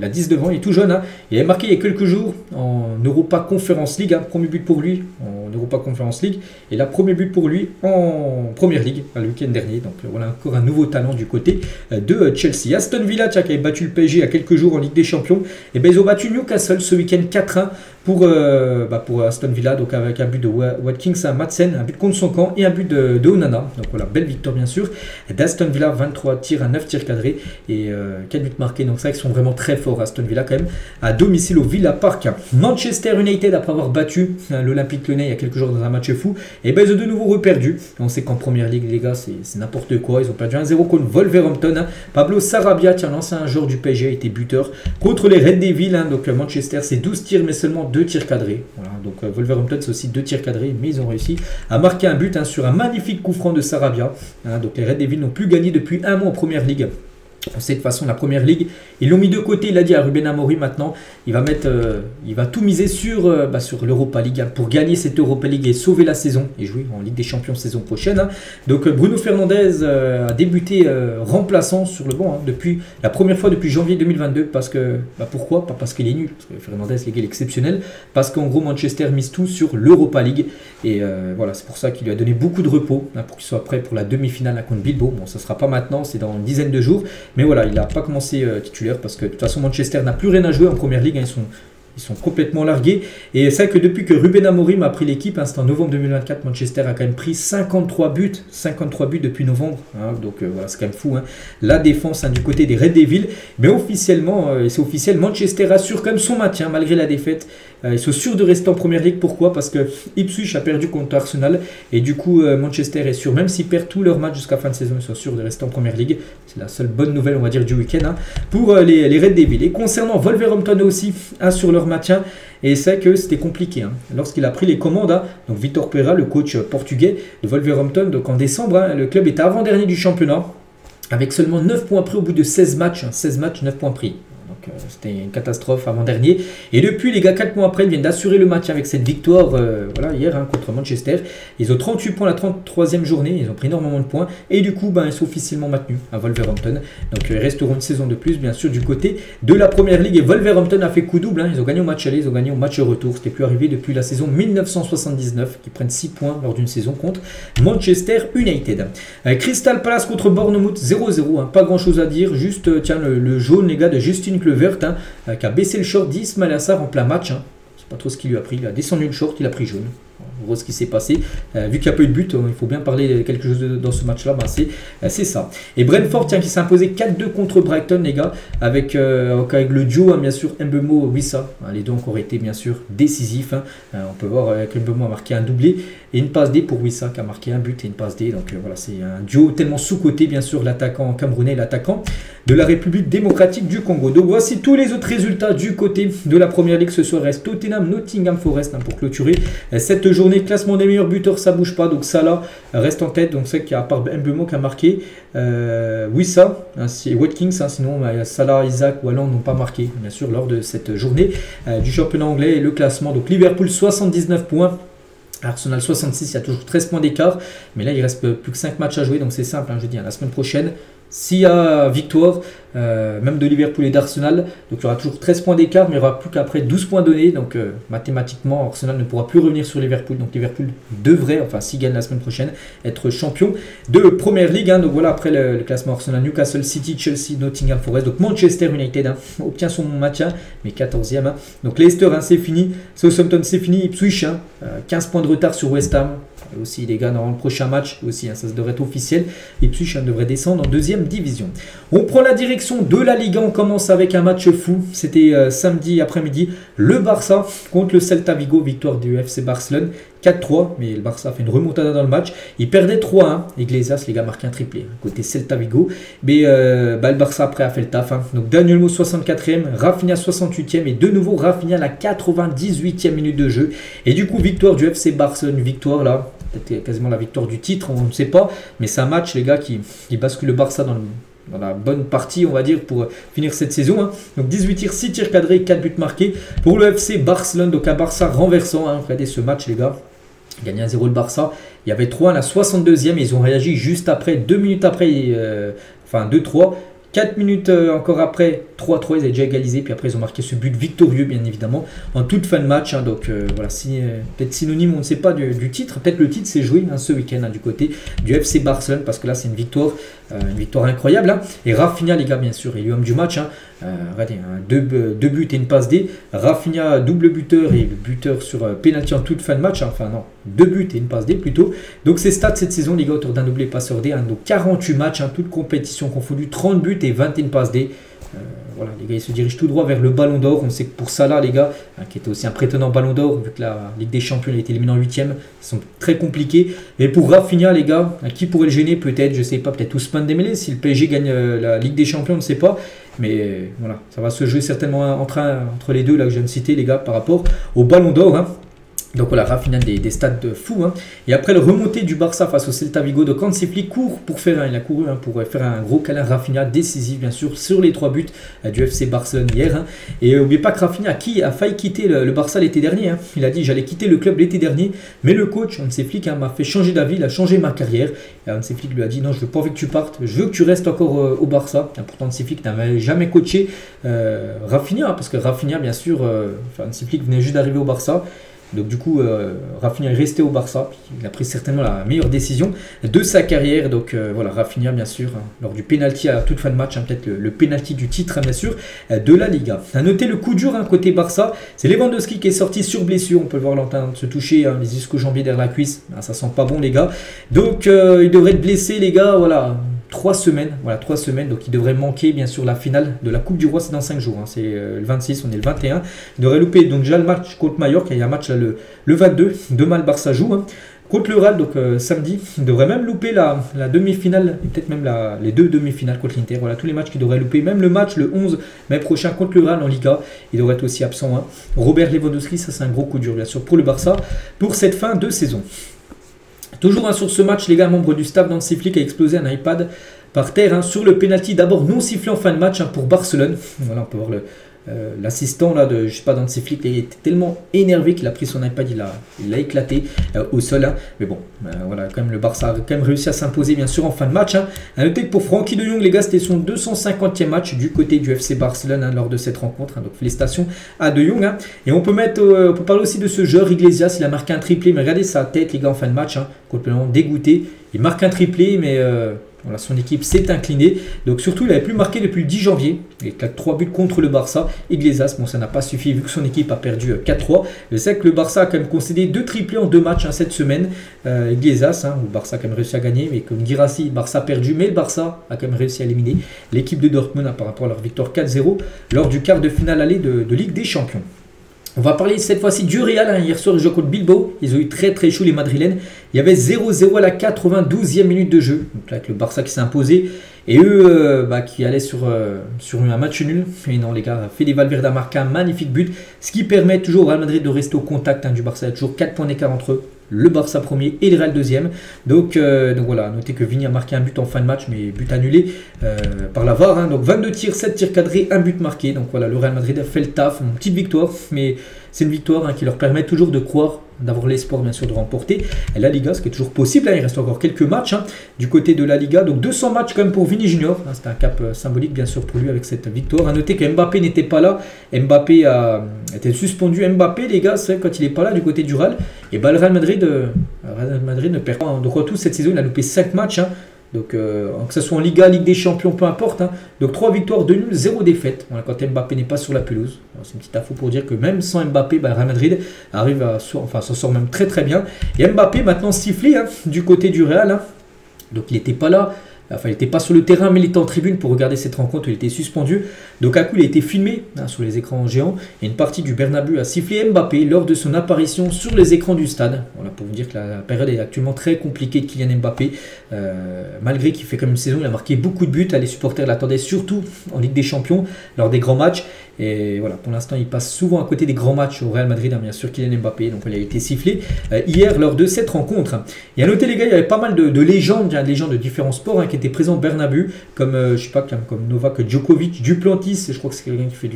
a 19 ans, il est tout jeune. Il a marqué il y a quelques jours en Europa Conference League. Premier but pour lui en Europa Conference League. Et là, premier but pour lui en Première Ligue, le week-end dernier. Donc voilà encore un nouveau talent du côté de Chelsea. Aston Villa qui avait battu le PSG il y a quelques jours en Ligue des Champions. Et ils ont battu Newcastle ce week-end 4-1 pour Aston Villa, donc avec un but de Watkins à Madsen, un but contre son camp et un but de Onana. Donc voilà, belle victoire bien sûr d'Aston Villa, 23 tirs à 9 tirs cadrés et 4 buts marqués. Donc ça, ils sont vraiment très forts Aston Villa quand même, à domicile au Villa Park. Manchester United, après avoir battu l'Olympique Lyonnais il y a quelques jours dans un match fou, et ils ont de nouveau reperdu. On sait qu'en Première Ligue, les gars, c'est n'importe quoi. Ils ont perdu 1-0 contre Wolverhampton. Pablo Sarabia, l'ancien joueur du PSG, a été buteur contre les Red Devils. Donc Manchester, c'est 12 tirs mais seulement 2 2 tirs cadrés. Voilà, donc Wolverhampton c'est aussi 2 tirs cadrés, mais ils ont réussi à marquer un but sur un magnifique coup franc de Sarabia. Donc les Red Devils n'ont plus gagné depuis un mois en Première Ligue. On sait de toute façon la Première Ligue, ils l'ont mis de côté, il a dit à Ruben Amorim maintenant, il va tout miser sur l'Europa League pour gagner cette Europa League et sauver la saison et jouer en Ligue des Champions saison prochaine. Donc Bruno Fernandes a débuté remplaçant sur le banc depuis la première fois depuis janvier 2022 parce que, pourquoi? Pas parce qu'il est nul, parce que Fernandes les gars, est exceptionnel, parce qu'en gros Manchester mise tout sur l'Europa League et voilà, c'est pour ça qu'il lui a donné beaucoup de repos pour qu'il soit prêt pour la demi-finale contre Bilbao. Bon, ça ne sera pas maintenant, c'est dans une dizaine de jours. Mais voilà, il n'a pas commencé titulaire parce que de toute façon Manchester n'a plus rien à jouer en Première Ligue. Ils sont complètement largués. Et c'est vrai que depuis que Ruben Amorim a pris l'équipe, c'était en novembre 2024, Manchester a quand même pris 53 buts depuis novembre. Donc voilà, c'est quand même fou. La défense du côté des Red Devils. Mais officiellement, et c'est officiel, Manchester assure quand même son maintien malgré la défaite. Ils sont sûrs de rester en Première Ligue. Pourquoi? Parce que Ipswich a perdu contre Arsenal. Et du coup, Manchester est sûr, même s'ils perdent tous leurs matchs jusqu'à fin de saison, ils sont sûrs de rester en Première Ligue. C'est la seule bonne nouvelle, on va dire, du week-end pour les Red Devils. Et concernant Wolverhampton aussi, sur leur maintien. Et c'est que c'était compliqué. Lorsqu'il a pris les commandes, donc Vitor Pereira, le coach portugais de Wolverhampton, donc en décembre, le club était avant-dernier du championnat, avec seulement 9 points pris au bout de 16 matchs. 16 matchs, 9 points pris. C'était une catastrophe avant-dernier. Et depuis, les gars, 4 mois après, ils viennent d'assurer le maintien avec cette victoire hier contre Manchester. Ils ont 38 points la 33e journée. Ils ont pris énormément de points. Et du coup, ils sont officiellement maintenus à Wolverhampton. Donc, ils resteront une saison de plus, bien sûr, du côté de la Première Ligue. Et Wolverhampton a fait coup double. Ils ont gagné au match aller, ils ont gagné au match retour. C'était plus arrivé depuis la saison 1979, qui prennent 6 points lors d'une saison contre Manchester United. Crystal Palace contre Bournemouth, 0-0. Pas grand-chose à dire. Juste, tiens, le jaune, les gars, de Justin Kluivert, qui a baissé le short d'Ismail Assar en plein match. Je sais pas trop ce qu'il lui a pris. Il a descendu le short, il a pris jaune. On voit ce qui s'est passé. Vu qu'il n'y a pas eu de but, il faut bien parler de quelque chose dans ce match-là. C'est ça. Et Brentford, qui s'est imposé 4-2 contre Brighton, les gars, avec le duo, bien sûr, Mbeumo-Wissa. Les deux ont encore été, bien sûr, décisifs. On peut voir que Mbeumo a marqué un doublé et une passe D pour Wissa, qui a marqué un but et une passe D. Donc voilà, c'est un duo tellement sous-coté, bien sûr, l'attaquant camerounais et l'attaquant de la République démocratique du Congo. Donc voici tous les autres résultats du côté de la Première Ligue ce soir. Reste Tottenham, Nottingham Forest pour clôturer cette journée. Classement des meilleurs buteurs, ça bouge pas. Donc Salah reste en tête. Donc c'est qu'il y a à part Mbeumo qui a marqué. Wissa, c'est Watkins. Sinon Salah, Isaac ou Haaland n'ont pas marqué, bien sûr, lors de cette journée du championnat anglais. Et le classement, donc Liverpool 79 points. Arsenal 66, il y a toujours 13 points d'écart. Mais là, il reste plus que 5 matchs à jouer. Donc c'est simple, je dis, la semaine prochaine, s'il y a victoire, même de Liverpool et d'Arsenal, donc il y aura toujours 13 points d'écart, mais il n'y aura plus qu'après 12 points donnés. Donc mathématiquement, Arsenal ne pourra plus revenir sur Liverpool. Donc Liverpool devrait, enfin s'il gagne la semaine prochaine, être champion de Première Ligue. Donc voilà, après le classement Arsenal, Newcastle City, Chelsea, Nottingham Forest. Donc Manchester United obtient son maintien, mais 14e. Donc Leicester, c'est fini. Southampton, c'est fini. Ipswich, 15 points de retard sur West Ham. Aussi les gars, dans le prochain match aussi, ça devrait être officiel. Ipswich devrait descendre en 2e division. On prend la direction de la Liga. On commence avec un match fou. C'était samedi après-midi. Le Barça contre le Celta Vigo. Victoire du FC Barcelone 4-3. Mais le Barça a fait une remontada dans le match. Il perdait 3-1. Iglesias, les gars, marquent un triplé côté Celta Vigo. Mais le Barça après a fait le taf. Donc Daniel Olmo 64e, Rafinha 68e et de nouveau Rafinha à la 98e minute de jeu. Et du coup, victoire du FC Barcelone. Victoire là. Peut-être quasiment la victoire du titre, on ne sait pas. Mais c'est un match, les gars, qui bascule le Barça dans la bonne partie, on va dire, pour finir cette saison. Donc 18 tirs, 6 tirs cadrés, 4 buts marqués pour le FC Barcelone. Donc un Barça renversant. Regardez ce match, les gars. Gagné 1-0 le Barça. Il y avait 3 à la 62e. Ils ont réagi juste après, 2 minutes après, enfin 2-3. 4 minutes encore après, 3-3, ils avaient déjà égalisé. Puis après, ils ont marqué ce but victorieux, bien évidemment, en toute fin de match. Donc voilà, peut-être synonyme, on ne sait pas du titre. Peut-être le titre s'est joué ce week-end du côté du FC Barcelone, parce que là, c'est une victoire incroyable. Et Rafinha, les gars, bien sûr, il est l'homme du match. Regardez, 2 buts et une passe D. Rafinha, double buteur et le buteur sur pénalty en toute fin de match. Enfin non, 2 buts et une passe D plutôt. Donc ses stats cette saison, les gars, autour d'un doublé passeur D. Donc 48 matchs, toutes compétitions confondues, 30 buts et 21 passes D. voilà, les gars, ils se dirigent tout droit vers le Ballon d'Or. On sait que pour Salah, les gars, qui était aussi un prétendant Ballon d'Or, vu que la Ligue des Champions a été éliminée en 8e, ils sont très compliqués. Mais pour Rafinha, les gars, qui pourrait le gêner? Peut-être, je sais pas, peut-être Ousmane Dembélé. Si le PSG gagne la Ligue des Champions, on ne sait pas. Mais voilà, ça va se jouer certainement entre les deux, là que je viens de citer, les gars, par rapport au Ballon d'Or. Hein. Donc voilà, Rafinha des stats de fou. Hein. Et après le remonté du Barça face au Celta Vigo, de Hansi Flick court pour faire il a couru pour faire un gros câlin. Rafinha décisif bien sûr sur les 3 buts du FC Barcelone hier. Hein. Et n'oubliez pas que Rafinha a failli quitter le Barça l'été dernier. Hein. Il a dit j'allais quitter le club l'été dernier, mais le coach Hansi Flick m'a fait changer d'avis, il a changé ma carrière. Et Hansi Flick lui a dit non, je veux pas que tu partes, je veux que tu restes encore au Barça. Et pourtant Hansi Flick n'avait jamais coaché Rafinha, parce que Rafinha bien sûr, Hansi Flick venait juste d'arriver au Barça. Donc du coup, Rafinha est resté au Barça. Il a pris certainement la meilleure décision de sa carrière. Donc voilà, Rafinha bien sûr, hein, lors du penalty à la toute fin de match, hein, peut-être le penalty du titre hein, bien sûr, de la Liga. A noter le coup dur hein, côté Barça, c'est Lewandowski qui est sorti sur blessure. On peut le voir l'entendre se toucher hein, les ischio-jambiers derrière la cuisse. Ah, ça sent pas bon les gars. Donc il devrait être blessé les gars, voilà. 3 semaines, voilà 3 semaines, donc il devrait manquer bien sûr la finale de la Coupe du Roi, c'est dans 5 jours, hein, c'est le 26, on est le 21, il devrait louper donc déjà le match contre Mallorca, il y a un match là le 22, demain le Barça joue, hein, contre le Real, donc samedi, il devrait même louper la demi-finale, et peut-être même les 2 demi-finales contre l'Inter, voilà tous les matchs qu'il devrait louper, même le match le 11 mai prochain contre le Real en Liga, il devrait être aussi absent, hein. Robert Lewandowski, ça c'est un gros coup dur bien sûr pour le Barça, pour cette fin de saison. Toujours hein, sur ce match, les gars, membre du staff d'Hansi Flick a explosé un iPad par terre hein, sur le penalty d'abord non sifflé en fin de match hein, pour Barcelone. Voilà, on peut voir l'assistant là de, je sais pas, d'Hansi Flick, il était tellement énervé qu'il a pris son iPad, il l'a éclaté au sol. Hein. Mais bon, voilà, quand même le Barça a quand même réussi à s'imposer bien sûr en fin de match. Hein. À noter que pour Frenkie de Jong, les gars, c'était son 250e match du côté du FC Barcelone hein, lors de cette rencontre. Hein. Donc félicitations à de Jong. Hein. Et on peut parler aussi de ce joueur Iglesias, il a marqué un triplé, mais regardez sa tête les gars en fin de match, hein, complètement dégoûté. Il marque un triplé, mais voilà, son équipe s'est inclinée. Donc surtout, il n'avait plus marqué depuis le 10 janvier. Il a 3 buts contre le Barça. Iglesias, bon, ça n'a pas suffi vu que son équipe a perdu 4-3. Je sais que le Barça a quand même concédé 2 triplés en 2 matchs hein, cette semaine. Iglesias, hein, le Barça a quand même réussi à gagner. Mais comme Guirassy, le Barça a perdu. Mais le Barça a quand même réussi à éliminer l'équipe de Dortmund hein, par rapport à leur victoire 4-0 lors du quart de finale aller de Ligue des Champions. On va parler cette fois-ci du Real. Hein. Hier soir, ils jouent contre Bilbao. Ils ont eu très très chaud les Madrilènes. Il y avait 0-0 à la 92e minute de jeu. Donc là, avec le Barça qui s'est imposé. Et eux qui allaient sur un match nul. Et non les gars, Fede Valverde a marqué un magnifique but. Ce qui permet toujours au Real Madrid de rester au contact hein, du Barça. Il y a toujours 4 points d'écart entre eux. Le Barça premier et le Real deuxième. Donc voilà, notez que Vini a marqué un but en fin de match, mais but annulé par la VAR. Hein. Donc 22 tirs, 7 tirs cadrés, un but marqué. Donc voilà, le Real Madrid a fait le taf. Une petite victoire, mais c'est une victoire hein, qui leur permet toujours de croire, d'avoir l'espoir bien sûr de remporter la Liga, ce qui est toujours possible. Hein. Il reste encore quelques matchs hein, du côté de la Liga. Donc 200 matchs quand même pour Vini Junior. Hein. C'était un cap symbolique bien sûr pour lui avec cette victoire. À noter que Mbappé n'était pas là. Mbappé a été suspendu. Mbappé, les gars, c'est quand il n'est pas là du côté du Real. Et le Real Madrid ne perd pas. Donc en tout cette saison, il a loupé 5 matchs. Hein. Donc que ce soit en Liga, Ligue des Champions, peu importe. Hein. Donc 3 victoires, 2 nuls, 0 défaite. Voilà, quand Mbappé n'est pas sur la pelouse. C'est une petite info pour dire que même sans Mbappé, Real Madrid arrive s'en sort même très très bien. Et Mbappé maintenant sifflé hein, du côté du Real. Hein. Donc il n'était pas là. Enfin, il n'était pas sur le terrain, mais il était en tribune pour regarder cette rencontre. Il était suspendu. Donc, à coup, il a été filmé hein, sur les écrans géants. Et une partie du Bernabeu a sifflé Mbappé lors de son apparition sur les écrans du stade. Voilà, pour vous dire que la période est actuellement très compliquée de Kylian Mbappé. Malgré qu'il fait comme une saison, il a marqué beaucoup de buts. Les supporters l'attendaient surtout en Ligue des Champions lors des grands matchs. Et voilà, pour l'instant, il passe souvent à côté des grands matchs au Real Madrid, hein, bien sûr, Kylian Mbappé. Donc, il a été sifflé hier lors de cette rencontre. Et à noter, les gars, il y avait pas mal de légendes, hein, de légendes de différents sports hein, qui étaient présents au Bernabeu, comme, je sais pas, comme Novak Djokovic, Duplantis, je crois que c'est quelqu'un qui fait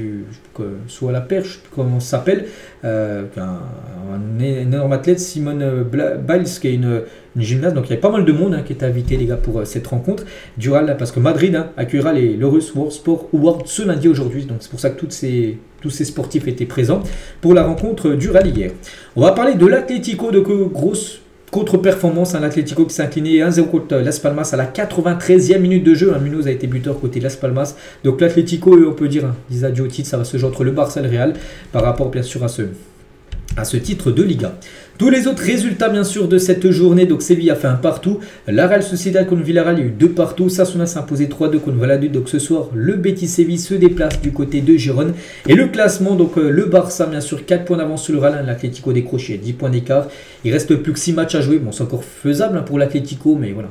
soit à la perche, je sais plus comment ça s'appelle, un énorme athlète, Simone Biles, qui est une gymnaste. Donc, il y avait pas mal de monde hein, qui était invité, les gars, pour cette rencontre du Real, parce que Madrid hein, accueillera les l'Eurus World Sport Awards ce lundi aujourd'hui. Donc, c'est pour ça que tous ces sportifs étaient présents pour la rencontre du Real hier. On va parler de l'Atlético, de grosse contre-performance, hein, l'Atlético qui s'est incliné 1-0 contre Las Palmas à la 93e minute de jeu. Hein, Munoz a été buteur côté Las Palmas. Donc l'Atlético, on peut dire, hein, ils adieu au titre, ça va se jouer entre le Barça et le Real par rapport bien sûr à ce titre de Liga. Tous les autres résultats bien sûr de cette journée, donc Séville a fait un partout, la Real Sociedad contre Villarreal, il y a eu 2 partout, Sasuna s'est imposé 3-2 contre Valladolid, donc ce soir le Betis Séville se déplace du côté de Gérone. Et le classement, donc le Barça bien sûr 4 points d'avance sur le Real, l'Atlético décroché 10 points d'écart, il reste plus que 6 matchs à jouer, bon c'est encore faisable pour l'Atlético, mais voilà.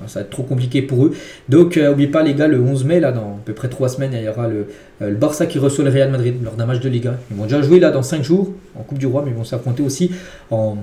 Ça va être trop compliqué pour eux. Donc, n'oubliez pas les gars, le 11 mai, là, dans à peu près 3 semaines, il y aura le Barça qui reçoit le Real Madrid lors d'un match de Liga. Ils vont déjà jouer là dans 5 jours en Coupe du Roi, mais ils vont s'affronter aussi en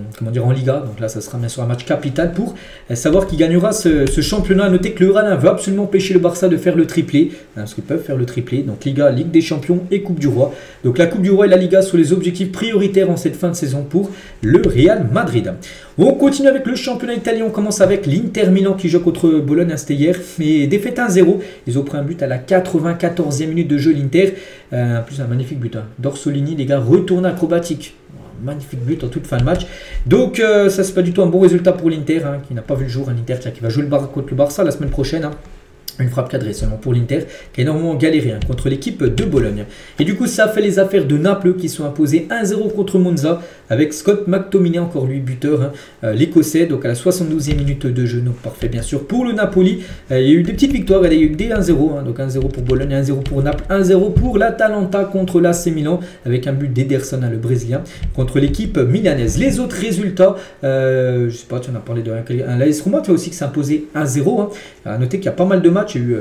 Liga. Donc là, ça sera bien sûr un match capital pour savoir qui gagnera ce championnat. Notez que le Real veut absolument empêcher le Barça de faire le triplé, parce qu'ils peuvent faire le triplé. Donc Liga, Ligue des Champions et Coupe du Roi. Donc la Coupe du Roi et la Liga sont les objectifs prioritaires en cette fin de saison pour le Real Madrid. On continue avec le championnat italien. On commence avec l'Inter Milan qui joue contre Bologne, c'était hier, mais défaite 1-0. Ils ont pris un but à la 94e minute de jeu, l'Inter. En plus, un magnifique but. D'Orsolini, les gars, retourne acrobatique. Magnifique but en toute fin de match. Donc, ça, c'est pas du tout un bon résultat pour l'Inter, qui n'a pas vu le jour. Un Inter qui va jouer contre le Barça la semaine prochaine. Une frappe cadrée seulement pour l'Inter qui a énormément galéré contre l'équipe de Bologne. Et du coup, ça a fait les affaires de Naples qui sont imposés 1-0 contre Monza avec Scott McTominay, encore lui buteur, l'Écossais, donc à la 72e minute de jeu. Donc parfait bien sûr pour le Napoli. Il y a eu des petites victoires, il y a eu des 1-0, donc 1-0 pour Bologne, 1-0 pour Naples, 1-0 pour l'Atalanta contre l'AC Milan avec un but d'Ederson, le Brésilien, contre l'équipe milanaise. Les autres résultats, je sais pas, tu en as parlé de l'AS Roma qui a aussi s'est imposé 1-0. À noter qu'il y a pas mal de matchs. Il y a eu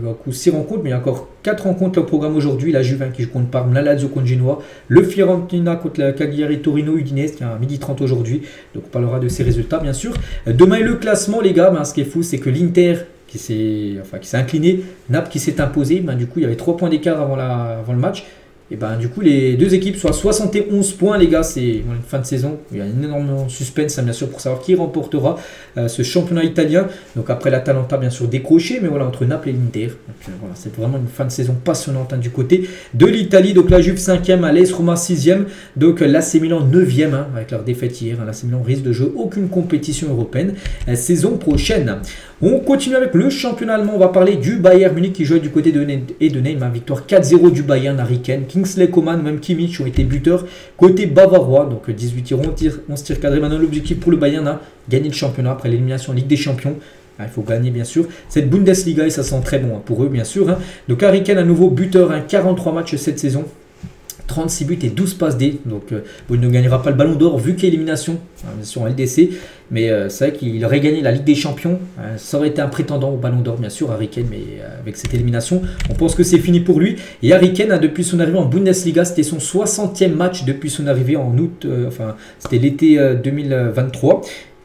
un coup 6 rencontres, mais il y a encore 4 rencontres au programme aujourd'hui. La Juve qui joue contre Parme, la Lazio contre Genoa, le Fiorentina contre la Cagliari, Torino, Udinese qui est à 12h30 aujourd'hui. Donc on parlera de ces résultats bien sûr. Demain et le classement les gars, ce qui est fou c'est que l'Inter qui s'est incliné, Naples qui s'est imposé, du coup il y avait 3 points d'écart avant le match. Et du coup les deux équipes sont à 71 points les gars, c'est une fin de saison, il y a un énorme suspense bien sûr pour savoir qui remportera ce championnat italien. Donc après l'Atalanta bien sûr décroché, mais voilà entre Naples et l'Inter. Voilà, c'est vraiment une fin de saison passionnante du côté de l'Italie. Donc la Juve 5e, l'AS Roma 6e, donc l'AC Milan 9e avec leur défaite hier. L'AC Milan risque de jouer aucune compétition européenne saison prochaine. On continue avec le championnat allemand, on va parler du Bayern Munich qui joue du côté de Neymar, victoire 4-0 du Bayern, Harry Kane, Kingsley Coman, même Kimmich ont été buteurs côté bavarois, donc 18 tirs, 11 tirs cadrés. Maintenant l'objectif pour le Bayern, gagner le championnat après l'élimination en Ligue des Champions. Il faut gagner bien sûr cette Bundesliga et ça sent très bon pour eux bien sûr. Donc Harry Kane à nouveau buteur, 43 matchs cette saison. 36 buts et 12 passes D. Donc il ne gagnera pas le ballon d'or vu qu'il y a élimination en LDC. Mais c'est vrai qu'il aurait gagné la Ligue des Champions. Ça aurait été un prétendant au ballon d'or bien sûr, Harry Kane. Mais avec cette élimination, on pense que c'est fini pour lui. Et Harry Kane, depuis son arrivée en Bundesliga, c'était son 60e match depuis son arrivée en août. C'était l'été 2023.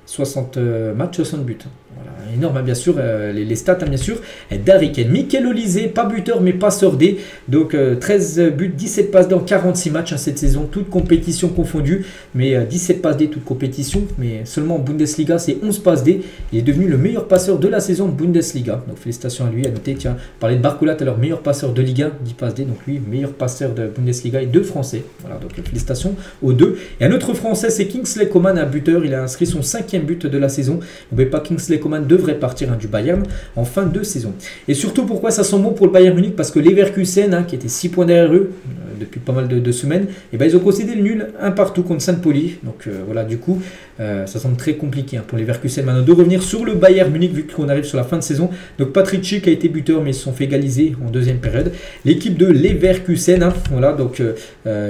60 matchs, 60 buts. Voilà, énorme bien sûr, les stats bien sûr d'Harry Kane. Mikel Olise, pas buteur mais passeur D. Donc 13 buts, 17 passes D en 46 matchs cette saison, toutes compétitions confondues. Mais 17 passes D, toutes compétitions. Mais seulement en Bundesliga, c'est 11 passes D. Il est devenu le meilleur passeur de la saison Bundesliga. Donc félicitations à lui. À noter, tiens, parler de Barcola tout à l'heure, meilleur passeur de Ligue 1, 10 passes D. Donc lui, meilleur passeur de Bundesliga et 2 Français. Voilà, donc félicitations aux deux. Et un autre Français, c'est Kingsley Coman, un buteur. Il a inscrit son 5e but de la saison. N'oubliez pas, Kingsley Coman devrait partir du Bayern en fin de saison. Et surtout, pourquoi ça sent bon pour le Bayern Munich? Parce que Leverkusen, qui était 6 points derrière eux depuis pas mal de semaines, et ils ont concédé le nul 1 partout contre Saint-Pauli. Donc voilà, du coup, ça semble très compliqué pour Leverkusen maintenant de revenir sur le Bayern Munich vu qu'on arrive sur la fin de saison. Donc Patrick Schick a été buteur, mais ils se sont fait égaliser en deuxième période. L'équipe de Leverkusen, voilà, donc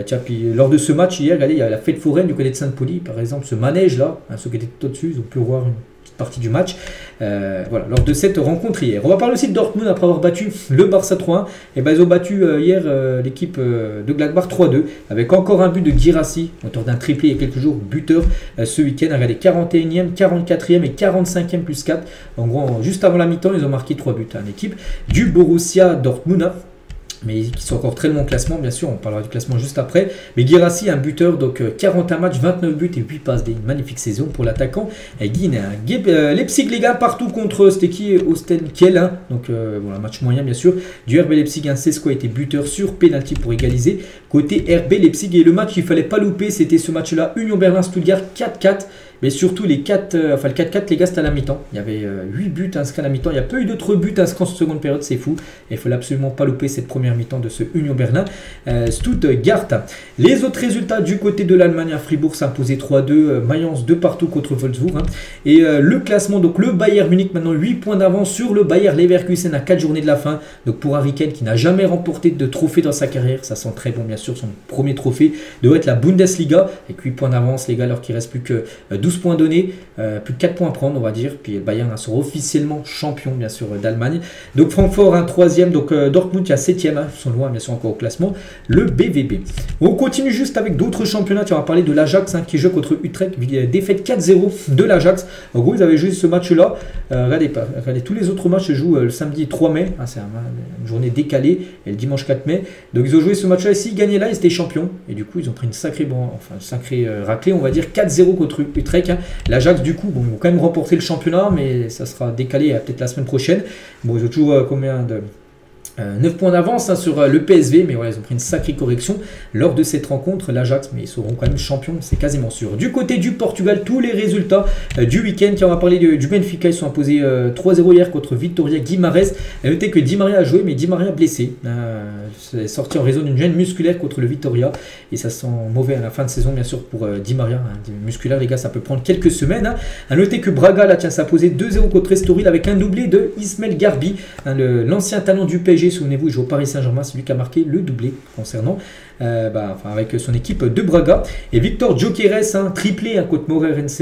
tiens, puis lors de ce match hier, regardez, il y a la fête foraine du côté de Saint-Pauli, par exemple, ce manège là, ceux qui étaient tout au-dessus, ils ont pu voir une partie du match, voilà, lors de cette rencontre hier. On va parler aussi de Dortmund après avoir battu le Barça 3-1. Et ils ont battu hier l'équipe de Gladbach 3-2 avec encore un but de Guirassy, auteur d'un triplé il y a quelques jours, buteur ce week-end. Regardez, 41e, 44e et 45e plus 4. En gros, juste avant la mi-temps, ils ont marqué 3 buts à l'équipe du Borussia Dortmund. Mais qui sont encore très loin au classement, bien sûr, on parlera du classement juste après. Mais Guirassy, un buteur, donc 41 matchs, 29 buts et 8 passes D. Une magnifique saison pour l'attaquant guinéen. Leipzig, les gars, partout contre, c'était qui? Osten Kiel, donc voilà, match moyen, bien sûr. Du RB Leipzig, Sesco a été buteur sur penalty pour égaliser. Côté RB Leipzig, et le match qu'il ne fallait pas louper, c'était ce match-là, Union Berlin-Stuttgart 4-4. mais surtout les 4, enfin le 4-4, les gars, c'était à la mi-temps. Il y avait 8 buts inscrits à la mi-temps. Il n'y a pas eu d'autres buts inscrits en seconde période, c'est fou. Et il ne faut absolument pas louper cette première mi-temps de ce Union Berlin. Stuttgart. Les autres résultats du côté de l'Allemagne, à Fribourg s'imposait 3-2, Mayence 2 partout contre Wolfsburg. Et le classement, donc le Bayern Munich maintenant 8 points d'avance sur le Bayer Leverkusen à 4 journées de la fin. Donc pour Harry Kane qui n'a jamais remporté de trophée dans sa carrière, ça sent très bon bien sûr, son premier trophée doit être la Bundesliga avec 8 points d'avance les gars, alors qu'il ne reste plus que 12 points donnés, plus de 4 points à prendre on va dire, puis le Bayern sera officiellement champion bien sûr d'Allemagne. Donc Francfort un 3e, donc Dortmund il y a 7e, ils sont loin bien sûr encore au classement, le BVB. On continue juste avec d'autres championnats, on va parler de l'Ajax qui joue contre Utrecht, défaite 4-0 de l'Ajax. En gros ils avaient joué ce match là, regardez tous les autres matchs se jouent le samedi 3 mai, c'est une journée décalée, et le dimanche 4 mai, donc ils ont joué ce match là, et s'ils gagnaient là ils étaient champions, et du coup ils ont pris une sacrée raclée on va dire, 4-0 contre Utrecht. L'Ajax du coup, bon, ils vont quand même remporter le championnat, mais ça sera décalé peut-être la semaine prochaine. Bon, ils ont toujours combien de 9 points d'avance sur le PSV, mais voilà, ils ont pris une sacrée correction lors de cette rencontre, l'Ajax, mais ils seront quand même champions, c'est quasiment sûr. Du côté du Portugal, tous les résultats du week-end, on va parler du Benfica, ils sont imposés 3-0 hier contre Vitória Guimarães. Notez que Di Maria a joué, mais Di Maria blessé, c'est sorti en raison d'une gêne musculaire contre le Vitória, et ça sent mauvais à la fin de saison, bien sûr, pour Di Maria, musculaire, les gars, ça peut prendre quelques semaines. À noter que Braga, là, s'est imposé 2-0 contre Estoril avec un doublé de Ismaël Garbi, l'ancien talent du PSG. Souvenez-vous, il joue au Paris Saint-Germain, c'est lui qui a marqué le doublé concernant, avec son équipe de Braga. Et Victor Gyökeres, triplé contre Moreirense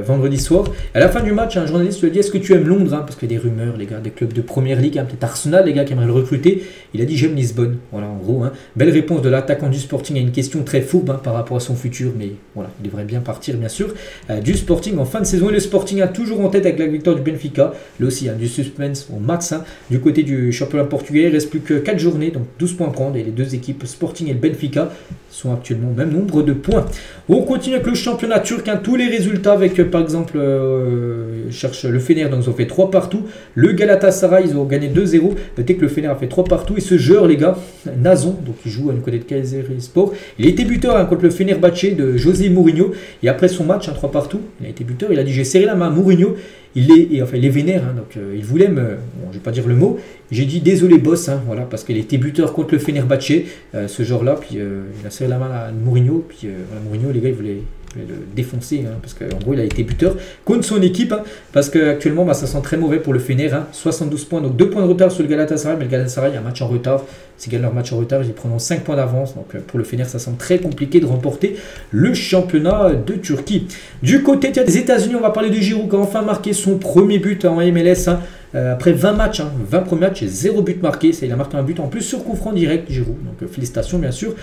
vendredi soir. À la fin du match, un journaliste lui a dit: est-ce que tu aimes Londres, parce qu'il y a des rumeurs, les gars, des clubs de première ligue, peut-être Arsenal, les gars, qui aimeraient le recruter. Il a dit: j'aime Lisbonne. Voilà, en gros. Belle réponse de l'attaquant du Sporting à une question très fourbe par rapport à son futur, mais voilà, il devrait bien partir, bien sûr, du Sporting en fin de saison. Et le Sporting a toujours en tête avec la victoire du Benfica. Là aussi, du suspense au max. Du côté du championnat portugais, il ne reste plus que 4 journées, donc 12 points à prendre, et les deux équipes Sporting et le Benfica sont actuellement au même nombre de points. On continue avec le championnat turc, tous les résultats avec par exemple cherche le Fener, donc ils ont fait 3 partout, le Galatasaray ils ont gagné 2-0, notez que le Fener a fait 3 partout, et ce joueur les gars, Nazon, donc il joue à une côté de Kayserispor, il a été buteur contre le Fenerbahçe de José Mourinho, et après son match 3 partout, il a été buteur, il a dit: j'ai serré la main à Mourinho. Il est vénère, donc il voulait me... Bon, je vais pas dire le mot. J'ai dit: désolé boss, voilà, parce qu'il était buteur contre le Fenerbahçe ce jour-là. Puis il a serré la main à Mourinho. Puis Mourinho, les gars, il voulait le défoncer, parce qu'en gros, il a été buteur contre son équipe. Parce qu'actuellement, ça sent très mauvais pour le Fener. 72 points, donc 2 points de retard sur le Galatasaray. Mais le Galatasaray a un match en retard. S'ils gagnent leur match en retard, ils prendront 5 points d'avance. Donc pour le Fener, ça semble très compliqué de remporter le championnat de Turquie. Du côté des États-Unis, on va parler de Giroud qui a enfin marqué son premier but en MLS. Après 20 matchs, 20 premiers matchs et 0 but marqué. Il a marqué un but en plus sur coup franc direct, Giroud. Donc félicitations bien sûr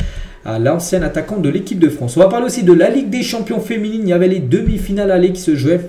à l'ancien attaquant de l'équipe de France. On va parler aussi de la Ligue des Champions féminines. Il y avait les demi-finales aller qui se jouaient.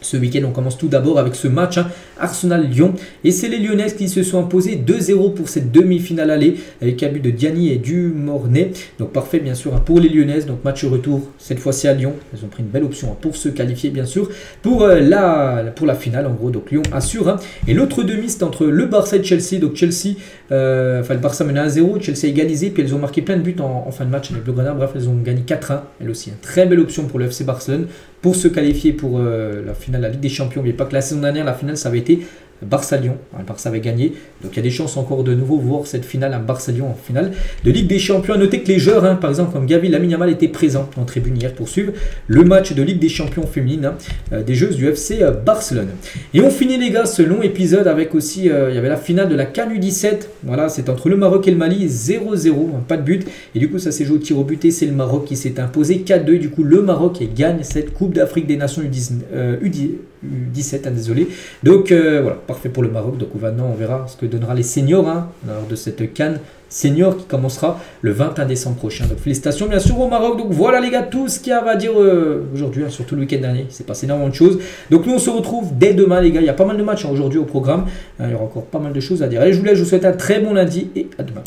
Ce week-end, on commence tout d'abord avec ce match, Arsenal-Lyon. Et c'est les Lyonnaises qui se sont imposées 2-0 pour cette demi-finale aller, avec un but de Diani et du Mornay. Donc parfait, bien sûr, pour les Lyonnaises. Donc match retour, cette fois-ci à Lyon. Elles ont pris une belle option pour se qualifier, bien sûr, pour la finale, en gros. Donc Lyon assure. Et l'autre demi, c'est entre le Barça et Chelsea. Donc Chelsea, le Barça menait 1-0, Chelsea a égalisé, puis elles ont marqué plein de buts en fin de match avec Blaugrana. Bref, elles ont gagné 4-1. Elle aussi, une très belle option pour le FC Barcelone pour se qualifier pour la finale de la Ligue des Champions. Mais pas que la saison dernière, la finale, ça avait été Barça-Lyon. Le Barça avait gagné. Donc il y a des chances encore de nouveau voir cette finale, un Barça-Lyon en finale de Ligue des Champions. À noter que les joueurs, par exemple comme Gavi, Lamine Yamal, étaient présents en tribune hier pour suivre le match de Ligue des Champions féminine des joueuses du FC Barcelone. Et on finit les gars ce long épisode avec aussi, il y avait la finale de la CAN U17. Voilà, c'est entre le Maroc et le Mali, 0-0, pas de but. Et du coup ça s'est joué au tir au but et c'est le Maroc qui s'est imposé 4-2. Du coup le Maroc gagne cette Coupe d'Afrique des Nations U17, désolé. Donc voilà, parfait pour le Maroc. Donc maintenant on verra ce que donnera les seniors lors de cette CAN senior qui commencera le 21 décembre prochain. Donc félicitations bien sûr au Maroc. Donc voilà les gars, tout ce qu'il y a à dire aujourd'hui, surtout le week-end dernier. Il s'est passé énormément de choses. Donc nous on se retrouve dès demain les gars. Il y a pas mal de matchs aujourd'hui au programme. Il y aura encore pas mal de choses à dire. Allez, je vous souhaite un très bon lundi et à demain.